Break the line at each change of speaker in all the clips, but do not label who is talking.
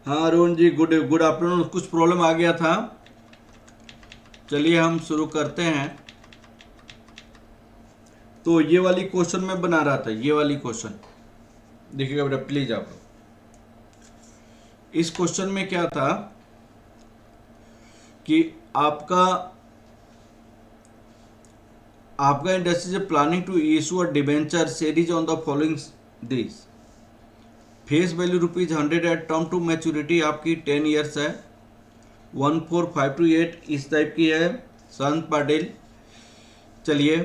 हाँ Arun ji, good good afternoon. कुछ problem आ गया था, चलिए हम शुरू करते हैं। तो ये वाली क्वेश्चन मैं बना रहा था, ये वाली क्वेश्चन देखिएगा बेटा प्लीज। आप इस क्वेश्चन में क्या था कि आपका आपका industry is planning to issue a debenture series on the following this. Face value ₹100 at term to maturity आपकी 10 ईयर्स है, 14528 इस टाइप की है। संत पाटिल, चलिए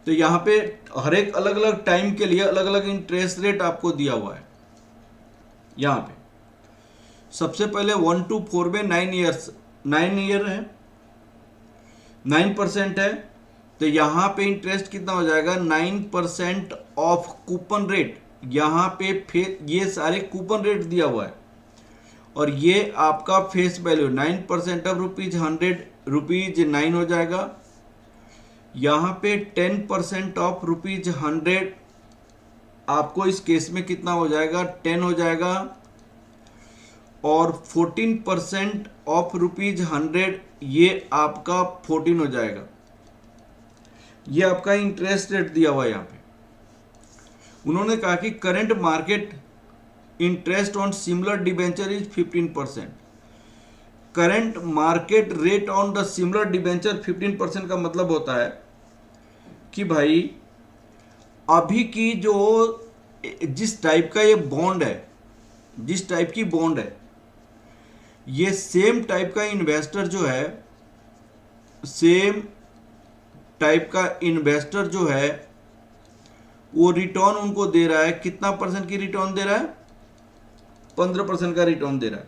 तो यहाँ पे हर एक अलग अलग टाइम के लिए अलग अलग इंटरेस्ट रेट आपको दिया हुआ है। यहाँ पे सबसे पहले 1 to 4 में 9 ईयर है, 9% है। तो यहाँ पे इंटरेस्ट कितना हो जाएगा, 9% ऑफ कूपन रेट। यहाँ पे फिर ये सारे कूपन रेट दिया हुआ है और ये आपका फेस वैल्यू 9% ऑफ ₹100 ₹9 हो जाएगा। यहाँ पे 10% ऑफ ₹100 आपको इस केस में कितना हो जाएगा, 10 हो जाएगा। और 14% ऑफ ₹100 ये आपका 14 हो जाएगा। ये आपका इंटरेस्ट रेट दिया हुआ है। यहाँ पे उन्होंने कहा कि current market interest on similar debenture is 15%। Current market rate on the similar debenture 15% का मतलब होता है कि भाई अभी की जो जिस टाइप का ये बॉन्ड है, जिस टाइप की बॉन्ड है, ये सेम टाइप का इन्वेस्टर जो है, सेम टाइप का इन्वेस्टर जो है वो रिटर्न उनको दे रहा है। कितना परसेंट की रिटर्न दे रहा है, 15% का रिटर्न दे रहा है।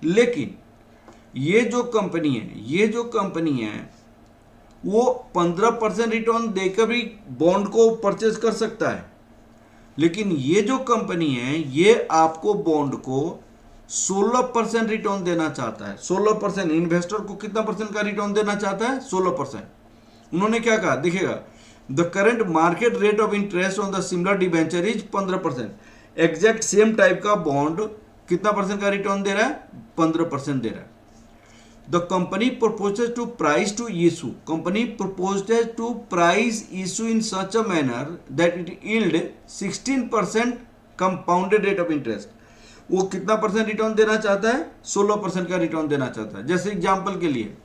लेकिन ये जो कंपनी है वो 15% रिटर्न देकर भी बॉन्ड को परचेज कर सकता है। लेकिन ये जो कंपनी है ये आपको बॉन्ड को 16% रिटर्न देना चाहता है। 16%। इन्वेस्टर को कितना परसेंट का रिटर्न देना चाहता है, 16%। उन्होंने क्या कहा देखिएगा, the current market rate of interest on the similar debenture is 15%। Exact same type का बॉन्ड कितना परसेंट का रिटर्न दे रहा है, 15% दे रहा है। The company proposes to price to issue, company proposes to price issue in such a manner that it yield 16% compounded rate of interest. वो कितना परसेंट रिटर्न देना चाहता है, 16% का रिटर्न देना चाहता है। जैसे एग्जांपल के लिए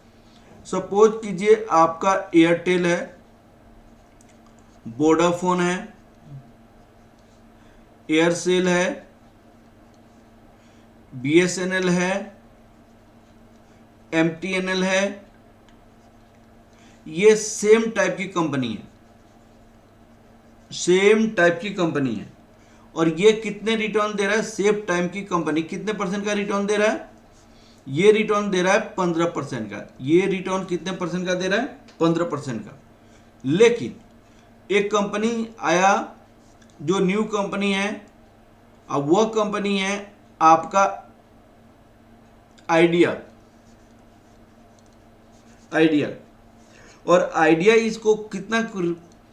सपोज कीजिए आपका एयरटेल है, वोडाफोन है, एयरसेल है, बीएसएनएल है, एमटीएनएल है। ये सेम टाइप की कंपनी है, सेम टाइप की कंपनी है। और ये कितने रिटर्न दे रहा है, सेम टाइम की कंपनी कितने परसेंट का रिटर्न दे रहा है, ये रिटर्न दे रहा है 15% का। ये रिटर्न कितने परसेंट का दे रहा है, 15% का। लेकिन एक कंपनी आया जो न्यू कंपनी है, अब वह कंपनी है आपका आइडिया। और आइडिया इसको कितना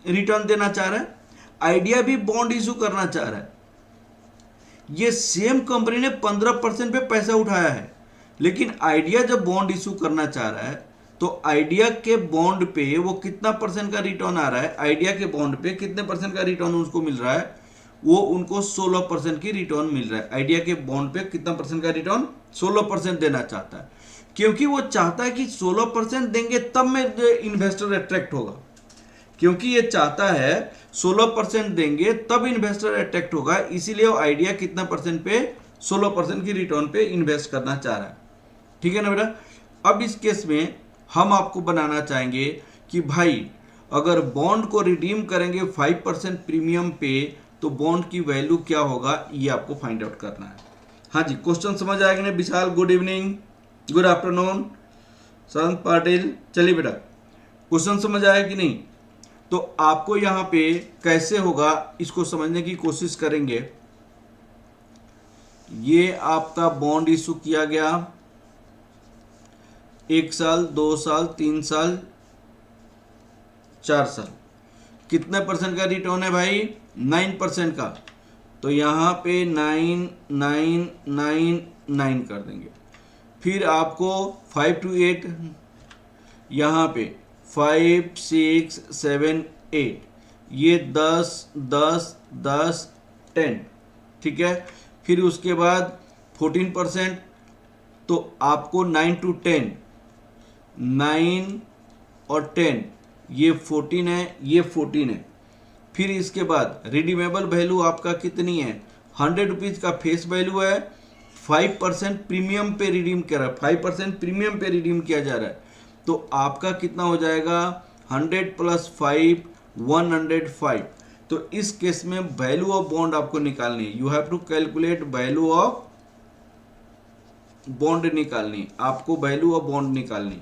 रिटर्न देना चाह रहा है, आइडिया भी बॉन्ड इशू करना चाह रहा है। ये सेम कंपनी ने 15% पे पैसा उठाया है, लेकिन आइडिया जब बॉन्ड इशू करना चाह रहा है तो आइडिया के बॉन्ड पे वो कितना परसेंट का रिटर्न आ रहा है, आइडिया के बॉन्ड पे कितने परसेंट का रिटर्न उसको मिल रहा है, वो उनको 16% की रिटर्न मिल रहा है। आइडिया के बॉन्ड पे कितना परसेंट का रिटर्न, 16% देना चाहता है। क्योंकि वो चाहता है कि 16% देंगे तब में इन्वेस्टर अट्रैक्ट होगा। क्योंकि ये चाहता है 16% देंगे तब इन्वेस्टर अट्रैक्ट होगा, इसीलिए वो आइडिया कितना परसेंट पे, 16% की रिटर्न पे इन्वेस्ट करना चाह रहा है। ठीक है ना बेटा। अब इस केस में हम आपको बनाना चाहेंगे कि भाई अगर बॉन्ड को रिडीम करेंगे 5% प्रीमियम पे तो बॉन्ड की वैल्यू क्या होगा, ये आपको फाइंड आउट करना है। हाँ जी, क्वेश्चन समझ आएगा ना विशाल? गुड इवनिंग, गुड आफ्टरनून संत पाटिल। चलिए बेटा, क्वेश्चन समझ आया कि नहीं? तो आपको यहाँ पे कैसे होगा इसको समझने की कोशिश करेंगे। ये आपका बॉन्ड इशू किया गया, 1 साल, 2 साल, 3 साल, 4 साल। कितने परसेंट का रिटर्न है भाई, 9% का। तो यहाँ पे 9999 कर देंगे। फिर आपको 5 to 8 यहाँ पे 5 6 7 8 ये 10 10 10 10 ठीक है। फिर उसके बाद 14%, तो आपको 9 to 10 9 और 10 ये 14 है, ये 14 है। फिर इसके बाद रिडीमेबल वैल्यू आपका कितनी है, 100 रुपीज़ का फेस वैल्यू है, 5% प्रीमियम पे रिडीम कर रहा है, 5% प्रीमियम पे रिडीम किया जा रहा है। तो आपका कितना हो जाएगा 100 + 5 105। तो इस केस में वैल्यू ऑफ बॉन्ड आपको निकालनी है। You have to calculate value of bond निकालनी, आपको वैल्यू ऑफ बॉन्ड निकालनी।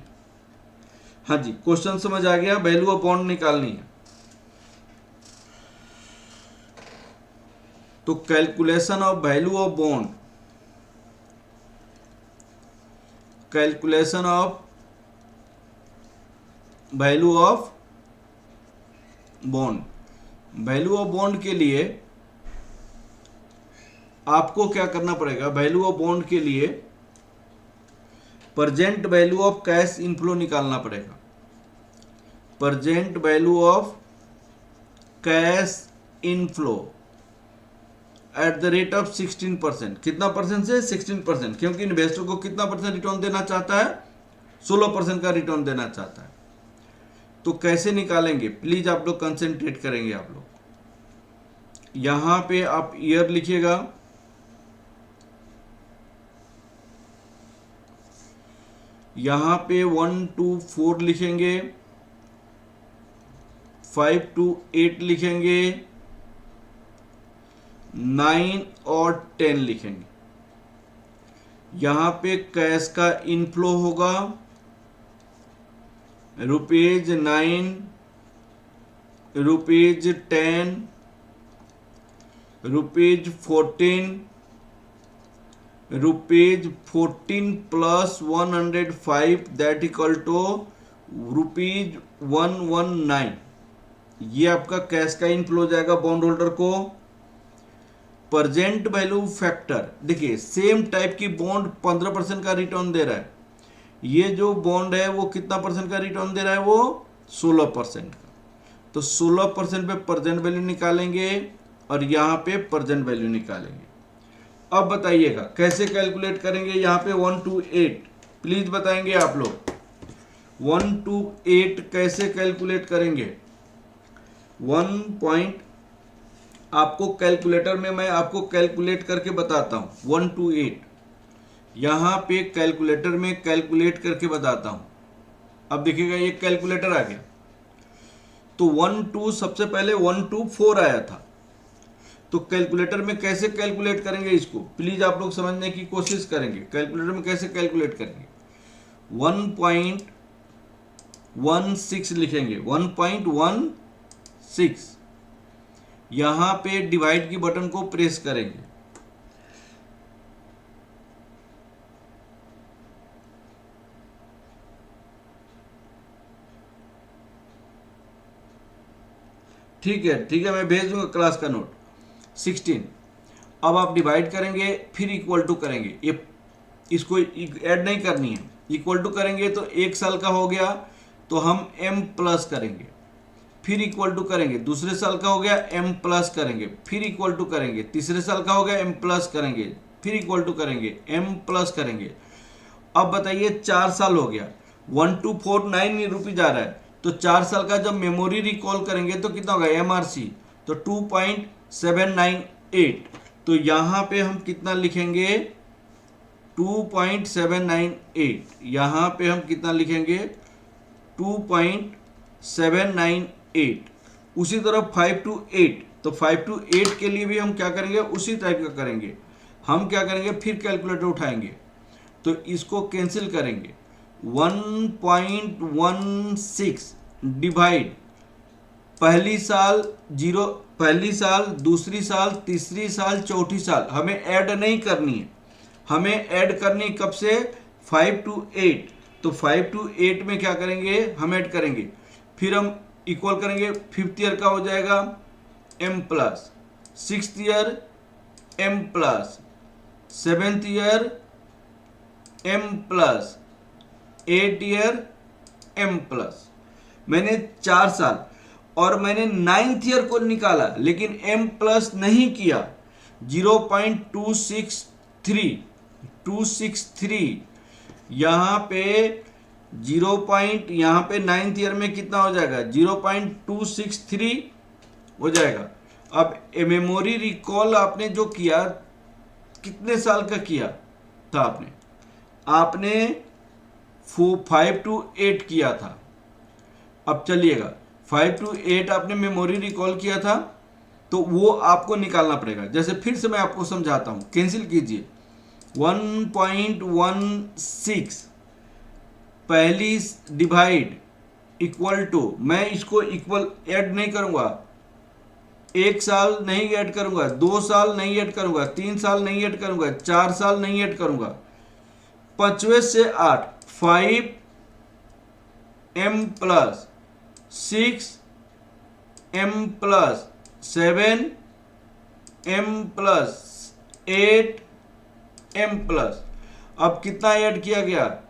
हाँ जी, क्वेश्चन समझ आ गया, वैल्यू ऑफ बॉन्ड निकालनी है। तो calculation of value of bond, calculation of value of bond, value of bond के लिए आपको क्या करना पड़ेगा, वैल्यू ऑफ बॉन्ड के लिए present value of cash inflow निकालना पड़ेगा। Present value of cash inflow eight the rate of 16%। कितना परसेंट से 16%, क्योंकि इन्वेस्टर को कितना परसेंट रिटर्न देना चाहता है, 16% का रिटर्न देना चाहता है। तो कैसे निकालेंगे, प्लीज आप लोग कंसेंट्रेट करेंगे। आप लोग यहां पे आप ईयर लिखिएगा, यहां पे 1 to 4 लिखेंगे, 5 to 8 लिखेंगे, 9 और 10 लिखेंगे। यहां पे कैश का इनफ्लो होगा ₹9, ₹10, ₹14, ₹14 + 105 दैट इक्वल टू ₹119। ये आपका कैश का इनफ्लो जाएगा बॉन्ड होल्डर को। प्रेजेंट वैल्यू फैक्टर, देखिए सेम टाइप की बॉन्ड 15% का रिटर्न दे रहा है, ये जो बॉन्ड है वो कितना परसेंट का रिटर्न दे रहा है, वो 16% का। तो 16% पे प्रेजेंट वैल्यू निकालेंगे और यहाँ पे प्रेजेंट वैल्यू निकालेंगे। अब बताइएगा कैसे कैलकुलेट करेंगे। यहाँ पे 1 to 8 प्लीज बताएंगे आप लोग, 1 to 8 कैसे कैलकुलेट करेंगे। 1 पॉइंट आपको कैलकुलेटर में मैं आपको कैलकुलेट करके बताता हूँ। 1 to 8 यहाँ पे कैलकुलेटर में कैलकुलेट करके बताता हूँ। अब देखिएगा ये कैलकुलेटर आ गया, तो 1 to सबसे पहले 1 to 4 आया था। तो कैलकुलेटर में कैसे कैलकुलेट करेंगे इसको, प्लीज आप लोग समझने की कोशिश करेंगे। कैलकुलेटर में कैसे कैलकुलेट करेंगे, 1.16 लिखेंगे, 1.16। यहां पे डिवाइड की बटन को प्रेस करेंगे, ठीक है मैं भेज दूंगा क्लास का नोट। 16 अब आप डिवाइड करेंगे, फिर इक्वल टू करेंगे, ये इसको ऐड नहीं करनी है, इक्वल टू करेंगे तो 1 साल का हो गया तो हम m प्लस करेंगे, फिर इक्वल टू करेंगे, दूसरे साल का हो गया m प्लस करेंगे, फिर इक्वल टू करेंगे, तीसरे साल का हो गया m प्लस करेंगे, फिर इक्वल टू करेंगे, m प्लस करेंगे। अब बताइए 4 साल हो गया, 1249 रुपये जा रहा है, तो 4 साल का जब मेमोरी रिकॉल करेंगे तो कितना होगा MRC, तो 2.798। तो यहाँ पे हम कितना लिखेंगे 2.798, यहाँ पे हम कितना लिखेंगे 2.798। उसी तरह 5 to 8, तो 5 to 8 के लिए भी हम क्या करेंगे, उसी टाइप का करेंगे। हम क्या करेंगे, फिर कैलकुलेटर उठाएंगे तो इसको कैंसिल करेंगे, 1.16 डिवाइड पहली साल 0, पहली साल, दूसरी साल, तीसरी साल, चौथी साल। हमें ऐड नहीं करनी है, हमें ऐड करनी कब से, 5 to 8। तो 5 to 8 में क्या करेंगे, हम ऐड करेंगे, फिर हम इक्वल करेंगे, 5th ईयर का हो जाएगा m plus, 6th year M plus, 7th year M plus, 8th year M plus. मैंने 4 साल, और मैंने 9th ईयर को निकाला लेकिन एम प्लस नहीं किया। 0.263 यहाँ पे 9th ईयर में कितना हो जाएगा, 0.263 हो जाएगा। अब मेमोरी रिकॉल आपने जो किया, कितने साल का किया था आपने 5 to 8 किया था। अब चलिएगा 5 to 8 आपने मेमोरी रिकॉल किया था, तो वो आपको निकालना पड़ेगा। जैसे फिर से मैं आपको समझाता हूँ, कैंसिल कीजिए। 1.16 पहली डिवाइड इक्वल टू, मैं इसको इक्वल ऐड नहीं करूँगा, 1 साल नहीं ऐड करूँगा, 2 साल नहीं ऐड करूँगा, 3 साल नहीं ऐड करूँगा, 4 साल नहीं ऐड करूँगा। 5वें से 8, 5 M plus 6 M plus 7 M plus 8 M plus. अब कितना ऐड किया गया,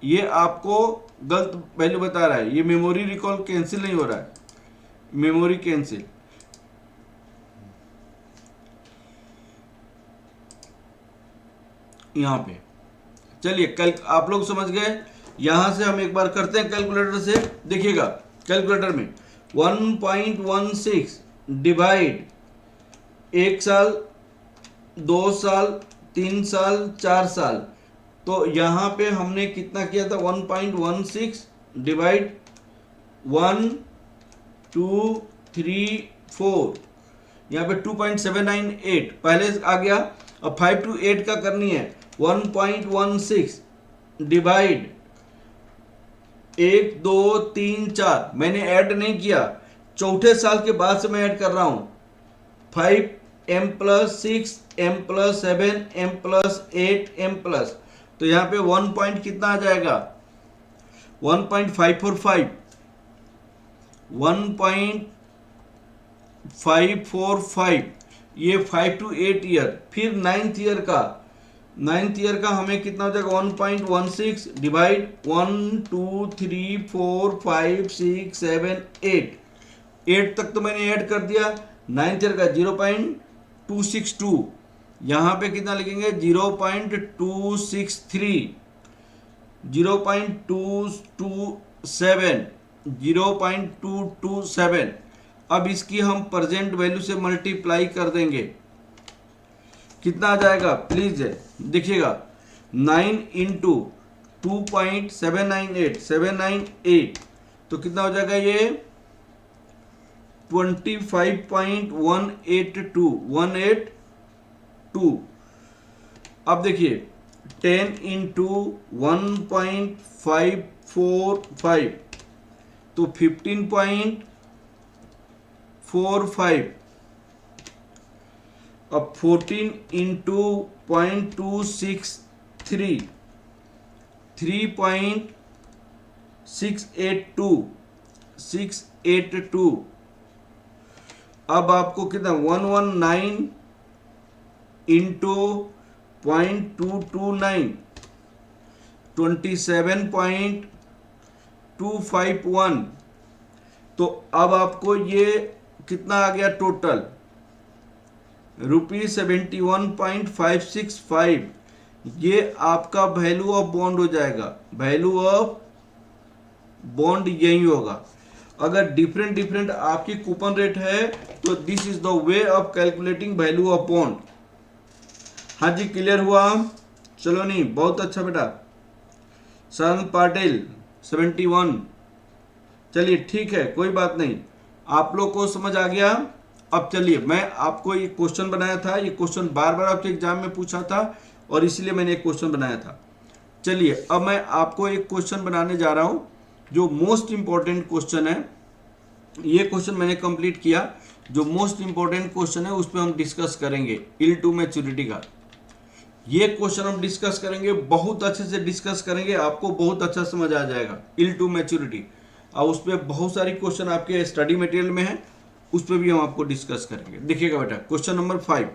ये आपको गलत वैल्यू बता रहा है। ये मेमोरी रिकॉल कैंसिल नहीं हो रहा है, मेमोरी कैंसिल। यहां पे चलिए, कल आप लोग समझ गए। यहां से हम एक बार करते हैं कैलकुलेटर से। देखिएगा कैलकुलेटर में 1.16 डिवाइड 1 साल, 2 साल, 3 साल, 4 साल, तो यहाँ पे हमने कितना किया था, 1.16 डिवाइड 1 2 3 4, यहाँ पे 2.798 पहले आ गया। अब 5 to 8 का करनी है, 1.16 डिवाइड 1 2 3 4, मैंने ऐड नहीं किया, चौथे साल के बाद से मैं ऐड कर रहा हूं। 5 M plus 6 M plus 7 M plus 8 M plus, तो यहाँ पे 1 पॉइंट कितना आ जाएगा, 1.545, 1.545। ये 5 to 8 ईयर। फिर 9th ईयर का हमें कितना हो जाएगा, 1.16 डिवाइड 1 2 3 4 5 6 7 8 तक तो मैंने ऐड कर दिया। 9th ईयर का 0.262, यहाँ पे कितना लिखेंगे, 0.263, 0.227, 0.227। अब इसकी हम प्रेजेंट वैल्यू से मल्टीप्लाई कर देंगे, कितना आ जाएगा प्लीज देखिएगा। 9 इंटू 2.798 तो कितना हो जाएगा, ये 25.182। अब देखिए 10 इंटू 1.545 तो 15.45। अब 14 इंटू 0.263 3.682। अब आपको कितना, 119 इंटू 0.229 27.251। तो अब आपको ये कितना आ गया टोटल, ₹71.565। ये आपका वैल्यू ऑफ बॉन्ड हो जाएगा। वैल्यू ऑफ बॉन्ड यही होगा। अगर डिफरेंट आपकी कूपन रेट है तो this is the way of calculating value of bond. हाँ जी, क्लियर हुआ? चलो नहीं, बहुत अच्छा बेटा। सरन पाटिल 71। चलिए ठीक है, कोई बात नहीं, आप लोग को समझ आ गया। अब चलिए, मैं आपको एक क्वेश्चन बनाया था, ये क्वेश्चन बार बार आपके एग्जाम में पूछा था और इसीलिए मैंने एक क्वेश्चन बनाया था। चलिए अब मैं आपको एक क्वेश्चन बनाने जा रहा हूं जो मोस्ट इंपॉर्टेंट क्वेश्चन है। ये क्वेश्चन मैंने कंप्लीट किया। जो मोस्ट इंपॉर्टेंट क्वेश्चन है उस पर हम डिस्कस करेंगे, इल टू मैच्योरिटी का। ये क्वेश्चन हम डिस्कस करेंगे, बहुत अच्छे से डिस्कस करेंगे, आपको बहुत अच्छा समझ आ जाएगा इल टू मैच्योरिटी। और उस पर बहुत सारी क्वेश्चन आपके स्टडी मटेरियल में है, उस पर भी हम आपको डिस्कस करेंगे। देखिएगा बेटा, क्वेश्चन नंबर 5।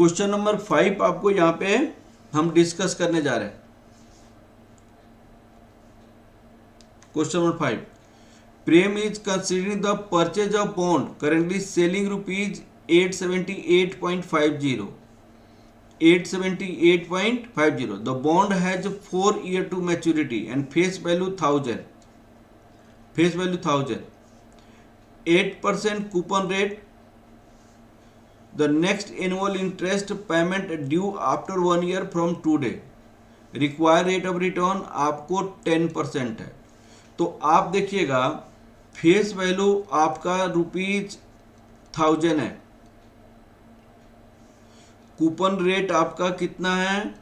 क्वेश्चन नंबर 5 आपको यहाँ पे हम डिस्कस करने जा रहे हैं। Question number 5, Prem is considering the purchase of bond currently selling rupees 878.50. 878.50. The bond has 4 years to maturity and face value 1000. Face value 1000. 8% coupon rate. The next annual interest payment due after 1 year from today. Required rate of return आपको 10% है। तो आप देखिएगा face value आपका ₹1000 है, coupon rate आपका कितना है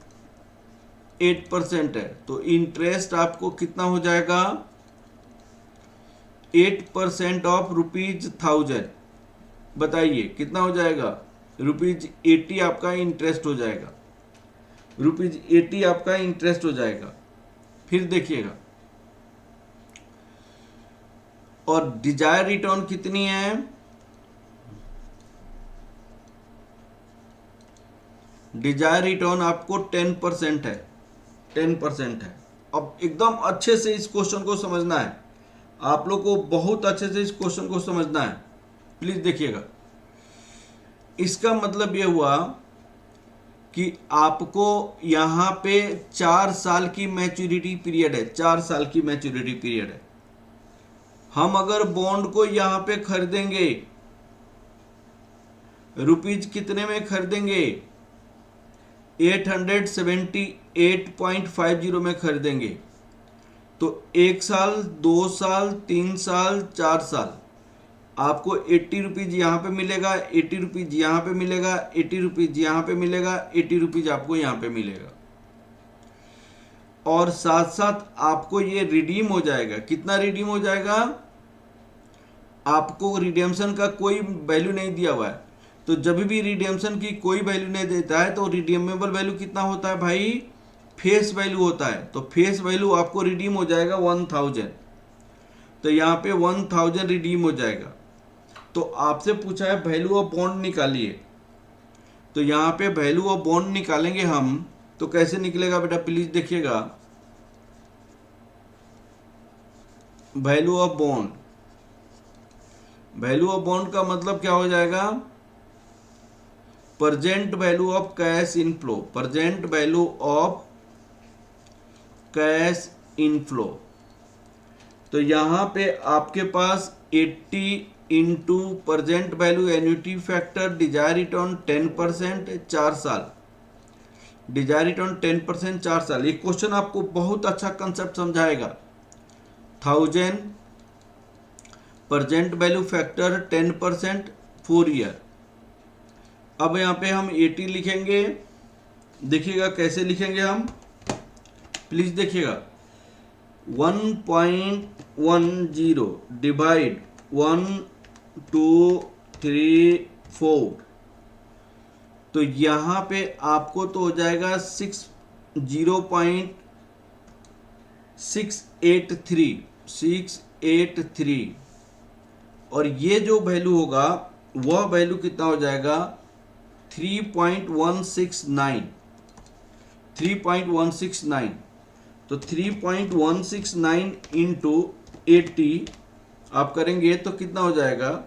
8% है, तो इंटरेस्ट आपको कितना हो जाएगा 8% ऑफ ₹1000। बताइए कितना हो जाएगा ₹80 आपका इंटरेस्ट हो जाएगा, ₹80 आपका इंटरेस्ट हो जाएगा। फिर देखिएगा और डिजायर रिटर्न कितनी है, डिजायर रिटर्न आपको 10% है, 10% है। अब एकदम अच्छे से इस क्वेश्चन को समझना है, आप लोग को बहुत अच्छे से इस क्वेश्चन को समझना है, प्लीज देखिएगा। इसका मतलब ये हुआ कि आपको यहाँ पे 4 साल की मैच्योरिटी पीरियड है, 4 साल की मैच्योरिटी पीरियड है। हम अगर बॉन्ड को यहाँ पे खरीदेंगे, रुपीज कितने में खरीदेंगे 878.50 में खरीदेंगे, तो 1 साल 2 साल 3 साल 4 साल आपको 80 रुपीज यहाँ पे मिलेगा, 80 रुपीज यहाँ पे मिलेगा, 80 रुपीज यहाँ पे मिलेगा, 80 रुपीज आपको यहाँ पे मिलेगा। और साथ साथ आपको ये रिडीम हो जाएगा। कितना रिडीम हो जाएगा, आपको रिडेम्पशन का कोई वैल्यू नहीं दिया हुआ है, तो जब भी रिडेम्पशन की कोई वैल्यू नहीं देता है तो रिडीमेबल वैल्यू कितना होता है भाई, फेस वैल्यू होता है। तो फेस वैल्यू आपको रिडीम हो जाएगा 1000, तो यहाँ पे 1000 रिडीम हो जाएगा। तो आपसे पूछा है वैल्यू ऑफ बॉन्ड निकालिए, तो यहाँ पे वैल्यू ऑफ बॉन्ड निकालेंगे हम, तो कैसे निकलेगा बेटा प्लीज देखिएगा। Value of bond, value of bond का मतलब क्या हो जाएगा, present value of cash inflow, present value of cash inflow. तो यहाँ पे आपके पास 80 into present value annuity factor desire return 10% 4 साल, डिजायर रिटर्न 10% 4 साल। ये क्वेश्चन आपको बहुत अच्छा कंसेप्ट समझाएगा। 1000 प्रेजेंट वैल्यू फैक्टर 10% 4 ईयर। अब यहाँ पे हम 80 लिखेंगे, देखिएगा कैसे लिखेंगे हम, प्लीज देखिएगा। 1.10 डिवाइड 1 2 3 4, तो यहाँ पे आपको तो हो जाएगा 0.683, और ये जो वैल्यू होगा वह वैल्यू कितना हो जाएगा 3.169। तो 3.169 इंटू 80 आप करेंगे तो कितना हो जाएगा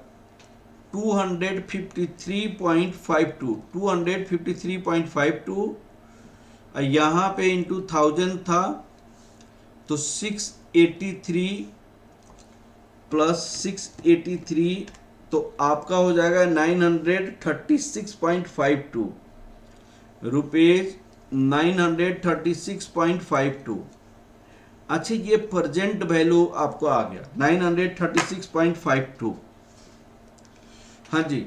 253.52, यहाँ पे इंटू 1000 था, तो 683 प्लस 683, तो आपका हो जाएगा 936.52 रुपीज, 936.52। अच्छा, ये प्रेजेंट वैल्यू आपको आ गया 936.52। हाँ जी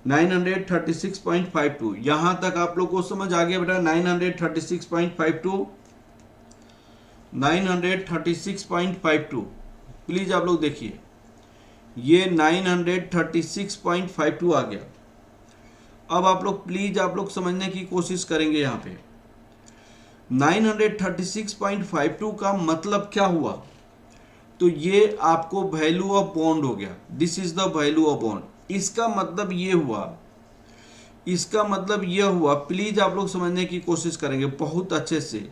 936.52, यहां तक आप लोग को समझ आ गया बेटा। 936.52 प्लीज आप लोग देखिए, ये 936.52 आ गया। अब आप लोग प्लीज आप लोग समझने की कोशिश करेंगे। यहाँ पे 936.52 का मतलब क्या हुआ, तो ये आपको वैल्यू ऑफ बॉन्ड हो गया। This is the value of bond. इसका मतलब ये हुआ इसका मतलब यह हुआ, प्लीज आप लोग समझने की कोशिश करेंगे बहुत अच्छे से।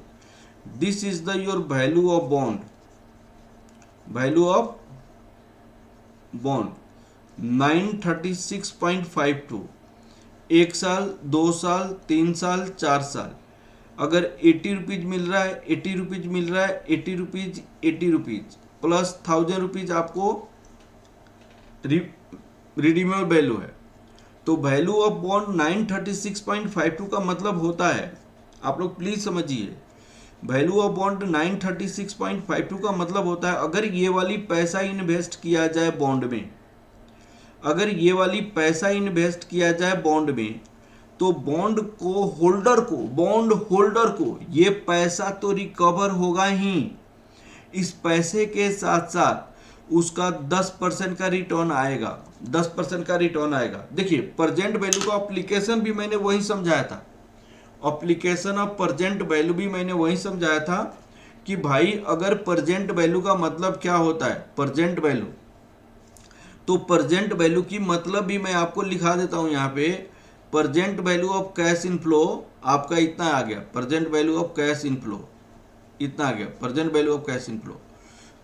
This is the your value of bond, value of bond 936.52, 1 साल, 2 साल, 3 साल, 4 साल। अगर 80 रुपीज मिल रहा है, 80 रुपीज मिल रहा है, 80 रुपीज, 80 रुपीज प्लस 1000 रुपीज आपको रिडीमेबल वैल्यू है। तो वैल्यू ऑफ बॉन्ड 936.52 का मतलब होता है, आप लोग प्लीज समझिए, वैल्यू ऑफ बॉन्ड 936.52 का मतलब होता है अगर ये वाली पैसा इन्वेस्ट किया जाए बॉन्ड में, अगर ये वाली पैसा इन्वेस्ट किया जाए बॉन्ड में, तो बॉन्ड होल्डर को ये पैसा तो रिकवर होगा ही, इस पैसे के साथ साथ उसका 10% का रिटर्न आएगा, 10% का रिटर्न आएगा। देखिए प्रेजेंट वैल्यू का एप्लीकेशन भी मैंने वही समझाया था, एप्लीकेशन ऑफ प्रेजेंट वैल्यू भी मैंने वही समझाया था कि भाई अगर प्रेजेंट वैल्यू का मतलब क्या होता है, प्रेजेंट वैल्यू, तो प्रेजेंट वैल्यू की मतलब भी मैं आपको लिखा देता हूं यहाँ पे। Present value of cash inflow आपका इतना आ गया, present value of cash inflow इतना आ गया, present value of cash inflow.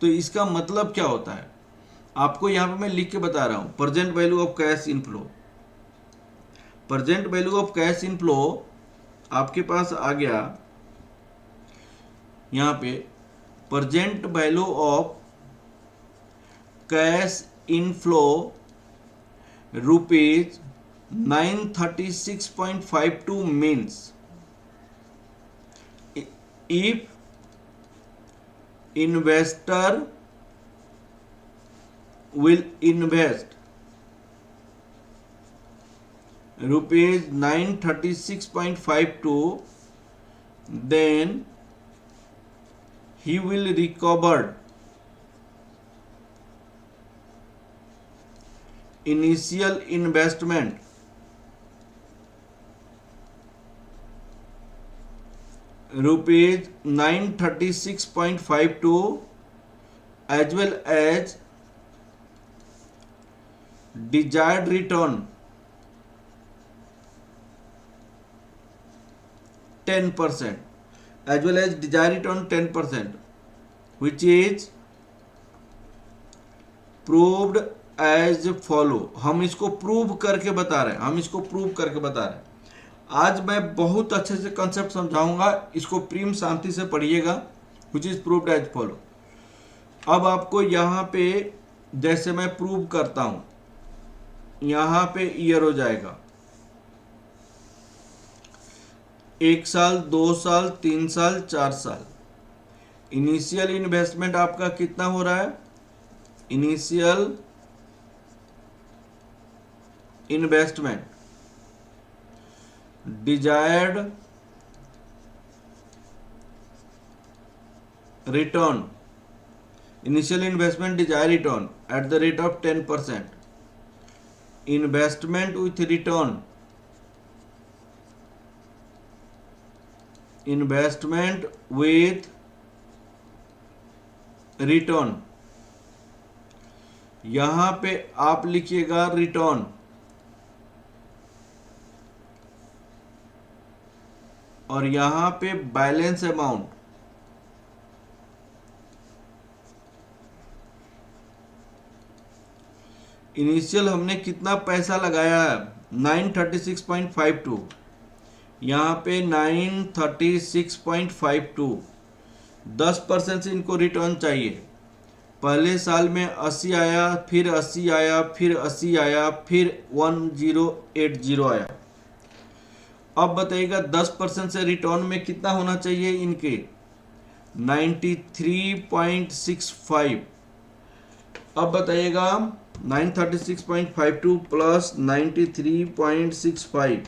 तो इसका मतलब क्या होता है आपको यहाँ पे मैं लिख के बता रहा हूं, present value of cash inflow, present value of cash inflow आपके पास आ गया यहाँ पे, present value of cash inflow rupees 936.52 means if investor will invest rupees 936.52, then he will recover initial investment rupees 936.52 as well as desired return 10%, as well as desired return 10%, which is proved as follow। हम इसको prove करके बता रहे हैं, हम इसको prove करके बता रहे हैं। आज मैं बहुत अच्छे से कंसेप्ट समझाऊंगा, इसको प्रेम शांति से पढ़िएगा, which is proved as follow। अब आपको यहाँ पे जैसे मैं प्रूव करता हूं, यहाँ पे ईयर हो जाएगा 1 साल, 2 साल, 3 साल, 4 साल। इनिशियल इन्वेस्टमेंट आपका कितना हो रहा है, initial investment desired return, initial investment desired return at the rate of 10%, investment with return, investment with return, यहां पे आप लिखिएगा रिटर्न, और यहां पे बैलेंस अमाउंट, इनिशियल हमने कितना पैसा लगाया है 936.52, यहाँ पे 936.52, 10% से इनको रिटर्न चाहिए। पहले साल में 80 आया, फिर 80 आया, फिर 80 आया, फिर 1080 आया। अब बताइएगा 10% से रिटर्न में कितना होना चाहिए इनके 93.65। अब बताइएगा 936.52 प्लस 93.65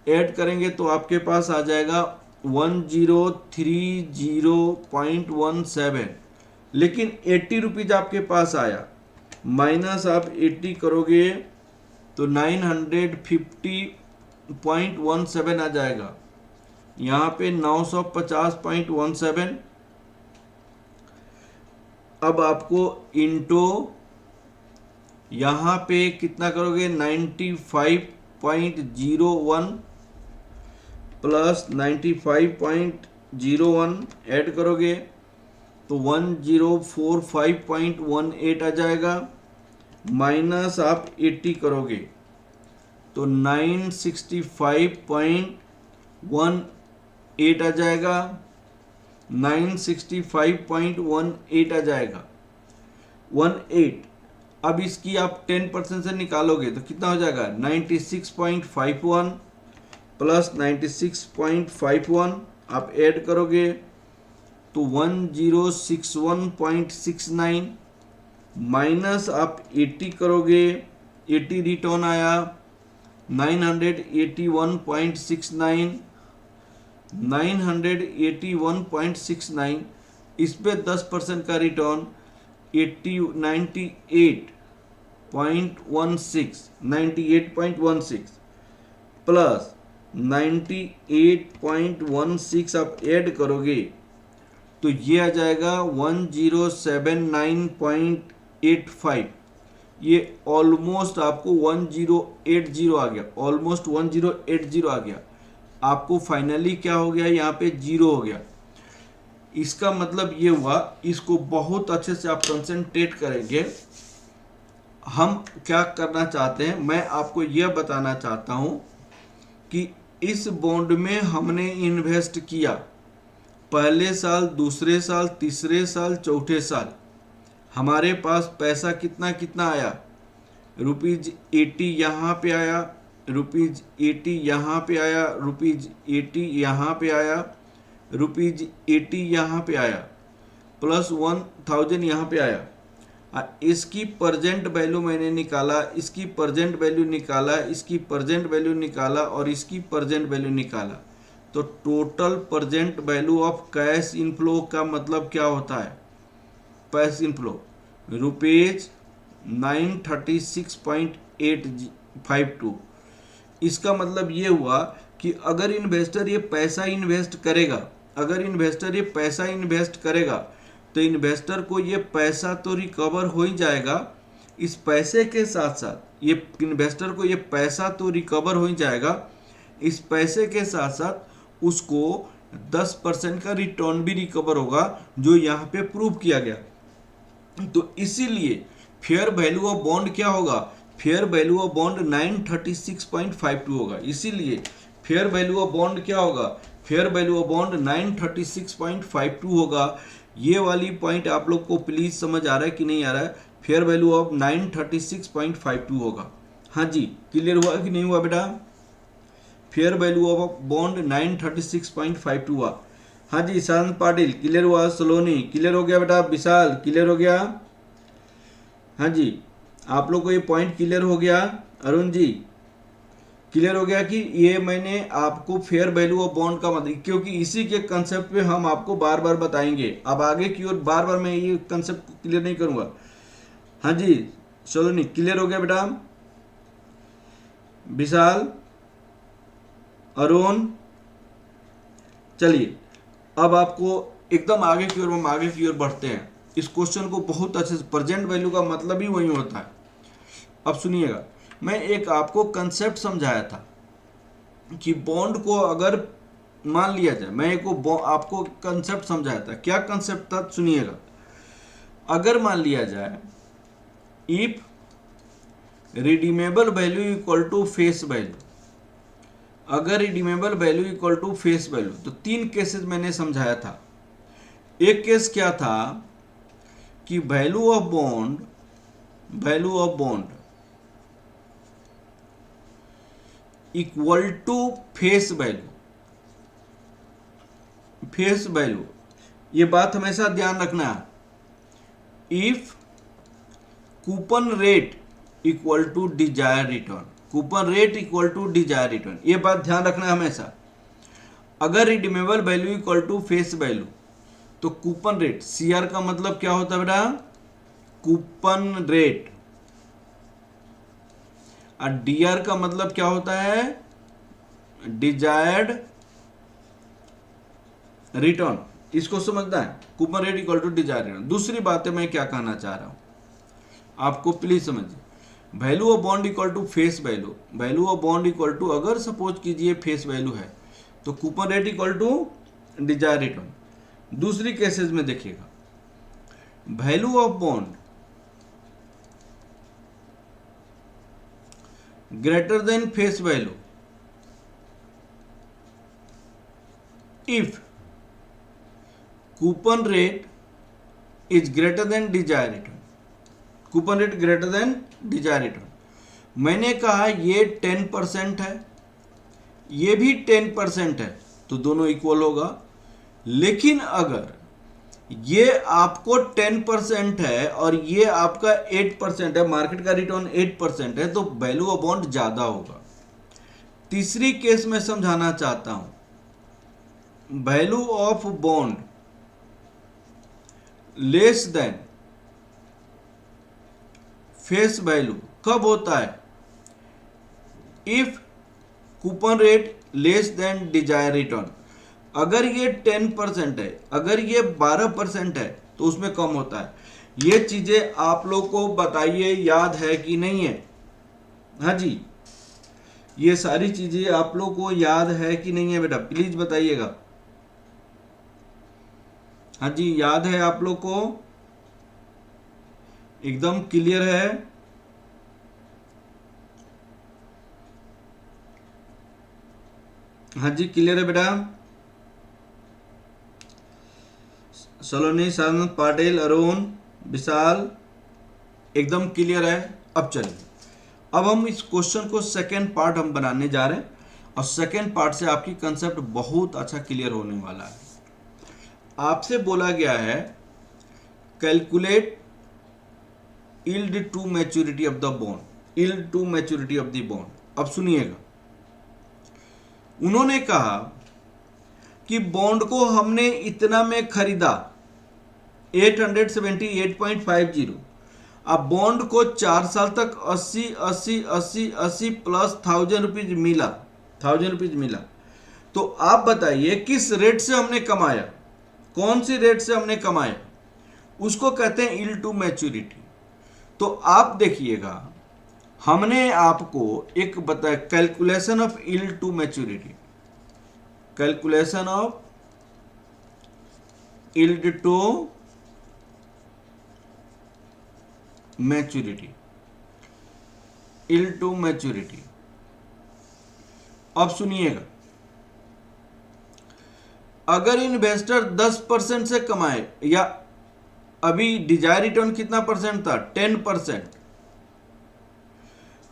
ऐड करेंगे तो आपके पास आ जाएगा 1030.17। लेकिन 80 रुपीज आपके पास आया, माइनस आप 80 करोगे तो 950.17 आ जाएगा, यहाँ पे 950.17। अब आपको इंटो यहाँ पे कितना करोगे 95 95.01 प्लस 95.01 ऐड करोगे तो 1045.18 आ जाएगा, माइनस आप 80 करोगे तो 965.18 आ जाएगा, 965.18 आ जाएगा 18। अब इसकी आप 10% से निकालोगे तो कितना हो जाएगा 96.51 प्लस 96.51 आप ऐड करोगे तो 1061.69 माइनस आप 80 करोगे, 80 रिटर्न आया 981.69, 981.69 इस पे 10% का रिटर्न 98.16 प्लस 98.16 आप ऐड करोगे तो ये आ जाएगा 1079.85। ये ऑलमोस्ट आपको 1080 आ गया, ऑलमोस्ट 1080 आ गया। आपको फाइनली क्या हो गया, यहाँ पे 0 हो गया। इसका मतलब ये हुआ, इसको बहुत अच्छे से आप कंसंट्रेट करेंगे। हम क्या करना चाहते हैं, मैं आपको यह बताना चाहता हूं कि इस बॉन्ड में हमने इन्वेस्ट किया पहले साल, दूसरे साल, तीसरे साल, चौथे साल। हमारे पास पैसा कितना कितना आया, ₹80 यहाँ पे आया, ₹80 यहाँ पे आया, ₹80 यहाँ पे आया, ₹80 यहाँ पे आया, प्लस 1000 यहाँ पे आया। इसकी प्रेजेंट वैल्यू मैंने निकाला, इसकी प्रेजेंट वैल्यू निकाला, इसकी प्रेजेंट वैल्यू निकाला और इसकी प्रेजेंट वैल्यू निकाला। तो total present value of cash inflow का मतलब क्या होता है, कैश इनफ्लो ₹936.852। इसका मतलब ये हुआ कि अगर इन्वेस्टर ये पैसा इन्वेस्ट करेगा, अगर इन्वेस्टर ये पैसा इन्वेस्ट करेगा तो इन्वेस्टर को ये पैसा तो रिकवर हो ही जाएगा। इस पैसे के साथ साथ ये इन्वेस्टर को ये पैसा तो रिकवर हो ही जाएगा, इस पैसे के साथ साथ उसको 10% का रिटर्न भी रिकवर होगा, जो यहाँ पे प्रूव किया गया। तो इसीलिए फेयर वैल्यू ऑफ बॉन्ड क्या होगा, फेयर वैल्यू ऑफ बॉन्ड 936.52 होगा। इसीलिए फेयर वैल्यू ऑफ बॉन्ड क्या होगा, फेयर वैल्यू ऑफ बॉन्ड 936.52 होगा। ये वाली पॉइंट आप लोग को प्लीज समझ आ रहा है कि नहीं आ रहा है, फेयर वैल्यू ऑफ 936.52 होगा। हाँ जी, क्लियर हुआ कि नहीं हुआ बेटा, फेयर वैल्यू ऑफ बॉन्ड 936.52 हुआ। हाँ जी, शांत पाटिल क्लियर हुआ, सलोनी क्लियर हो गया बेटा, विशाल क्लियर हो गया। हाँ जी, आप लोग को ये पॉइंट क्लियर हो गया, अरुण जी क्लियर हो गया कि ये मैंने आपको फेयर वैल्यू ऑफ बॉन्ड का मतलब, क्योंकि इसी के कंसेप्ट पे हम आपको बार बार बताएंगे। अब आगे की ओर बार बार मैं ये कंसेप्ट क्लियर नहीं करूंगा। हाँ जी सलोनी क्लियर हो गया बेटा, विशाल, अरुण। चलिए अब आपको एकदम आगे की ओर, हम आगे की ओर बढ़ते हैं। इस क्वेश्चन को बहुत अच्छे से, प्रेजेंट वैल्यू का मतलब ही वही होता है। अब सुनिएगा, मैं एक आपको कंसेप्ट समझाया था कि बॉन्ड को अगर मान लिया जाए, मैं एक आपको कंसेप्ट समझाया था। क्या कंसेप्ट था सुनिएगा, अगर मान लिया जाए if redeemable value equal to face value, अगर redeemable value equal to face value, तो 3 केसेस मैंने समझाया था। एक केस क्या था कि value of bond equal to face value. ये बात हमेशा ध्यान रखना है। If coupon rate equal to desire return, coupon rate equal to desire return, ये बात ध्यान रखना है हमेशा। अगर redeemable value equal to face value, तो कूपन रेट, सीआर का मतलब क्या होता है बेटा, कूपन रेट, और डीआर का मतलब क्या होता है, डिजायर्ड रिटर्न। इसको समझना है, coupon rate equal to desired return. दूसरी बात है, मैं क्या कहना चाह रहा हूं आपको प्लीज समझिए, value of bond equal to face value, value of bond equal to, अगर सपोज कीजिए फेस वैल्यू है तो coupon rate equal to desire return. दूसरी केसेस में देखिएगा, value of bond greater than face value if coupon rate is greater than desire return, coupon rate greater than desire return. मैंने कहा ये 10% है, ये भी 10% है, तो दोनों इक्वल होगा। लेकिन अगर ये आपको 10% है और ये आपका 8% है, मार्केट का रिटर्न 8% है, तो वैल्यू ऑफ बॉन्ड ज्यादा होगा। तीसरी केस में समझाना चाहता हूं, value of bond less than face value कब होता है? If coupon rate less than desire return. अगर ये 10% है, अगर ये 12% है, तो उसमें कम होता है। ये चीजें आप लोग को बताइए याद है कि नहीं है? हाँ जी, ये सारी चीजें आप लोग को याद है कि नहीं है बेटा, प्लीज बताइएगा। हाँ जी, याद है आप लोग को? एकदम क्लियर है? हाँ जी, क्लियर है बेटा? सलोनी, सानंद, पाटिल, अरुण, विशाल, एकदम क्लियर है? अब चलिए, अब हम इस क्वेश्चन को सेकेंड पार्ट हम बनाने जा रहे हैं, और सेकेंड पार्ट से आपकी कंसेप्ट बहुत अच्छा क्लियर होने वाला है। आपसे बोला गया है calculate yield to maturity of the bond, yield to maturity of the bond. अब सुनिएगा, उन्होंने कहा कि बॉन्ड को हमने इतना में खरीदा 878.50। अब बॉन्ड को 4 साल तक 80 प्लस 1000 रुपीज मिला, 1000 रुपीज मिला। तो आप बताइए किस रेट से हमने कमाया, कौन सी रेट से हमने कमाया, उसको कहते हैं यील्ड टू मैच्योरिटी। तो आप देखिएगा, हमने आपको एक बताया calculation of yield to maturity, calculation of yield to maturity, yield to maturity. अब सुनिएगा, अगर इन्वेस्टर 10% से कमाए, या अभी डिजायर रिटर्न कितना परसेंट था? 10%।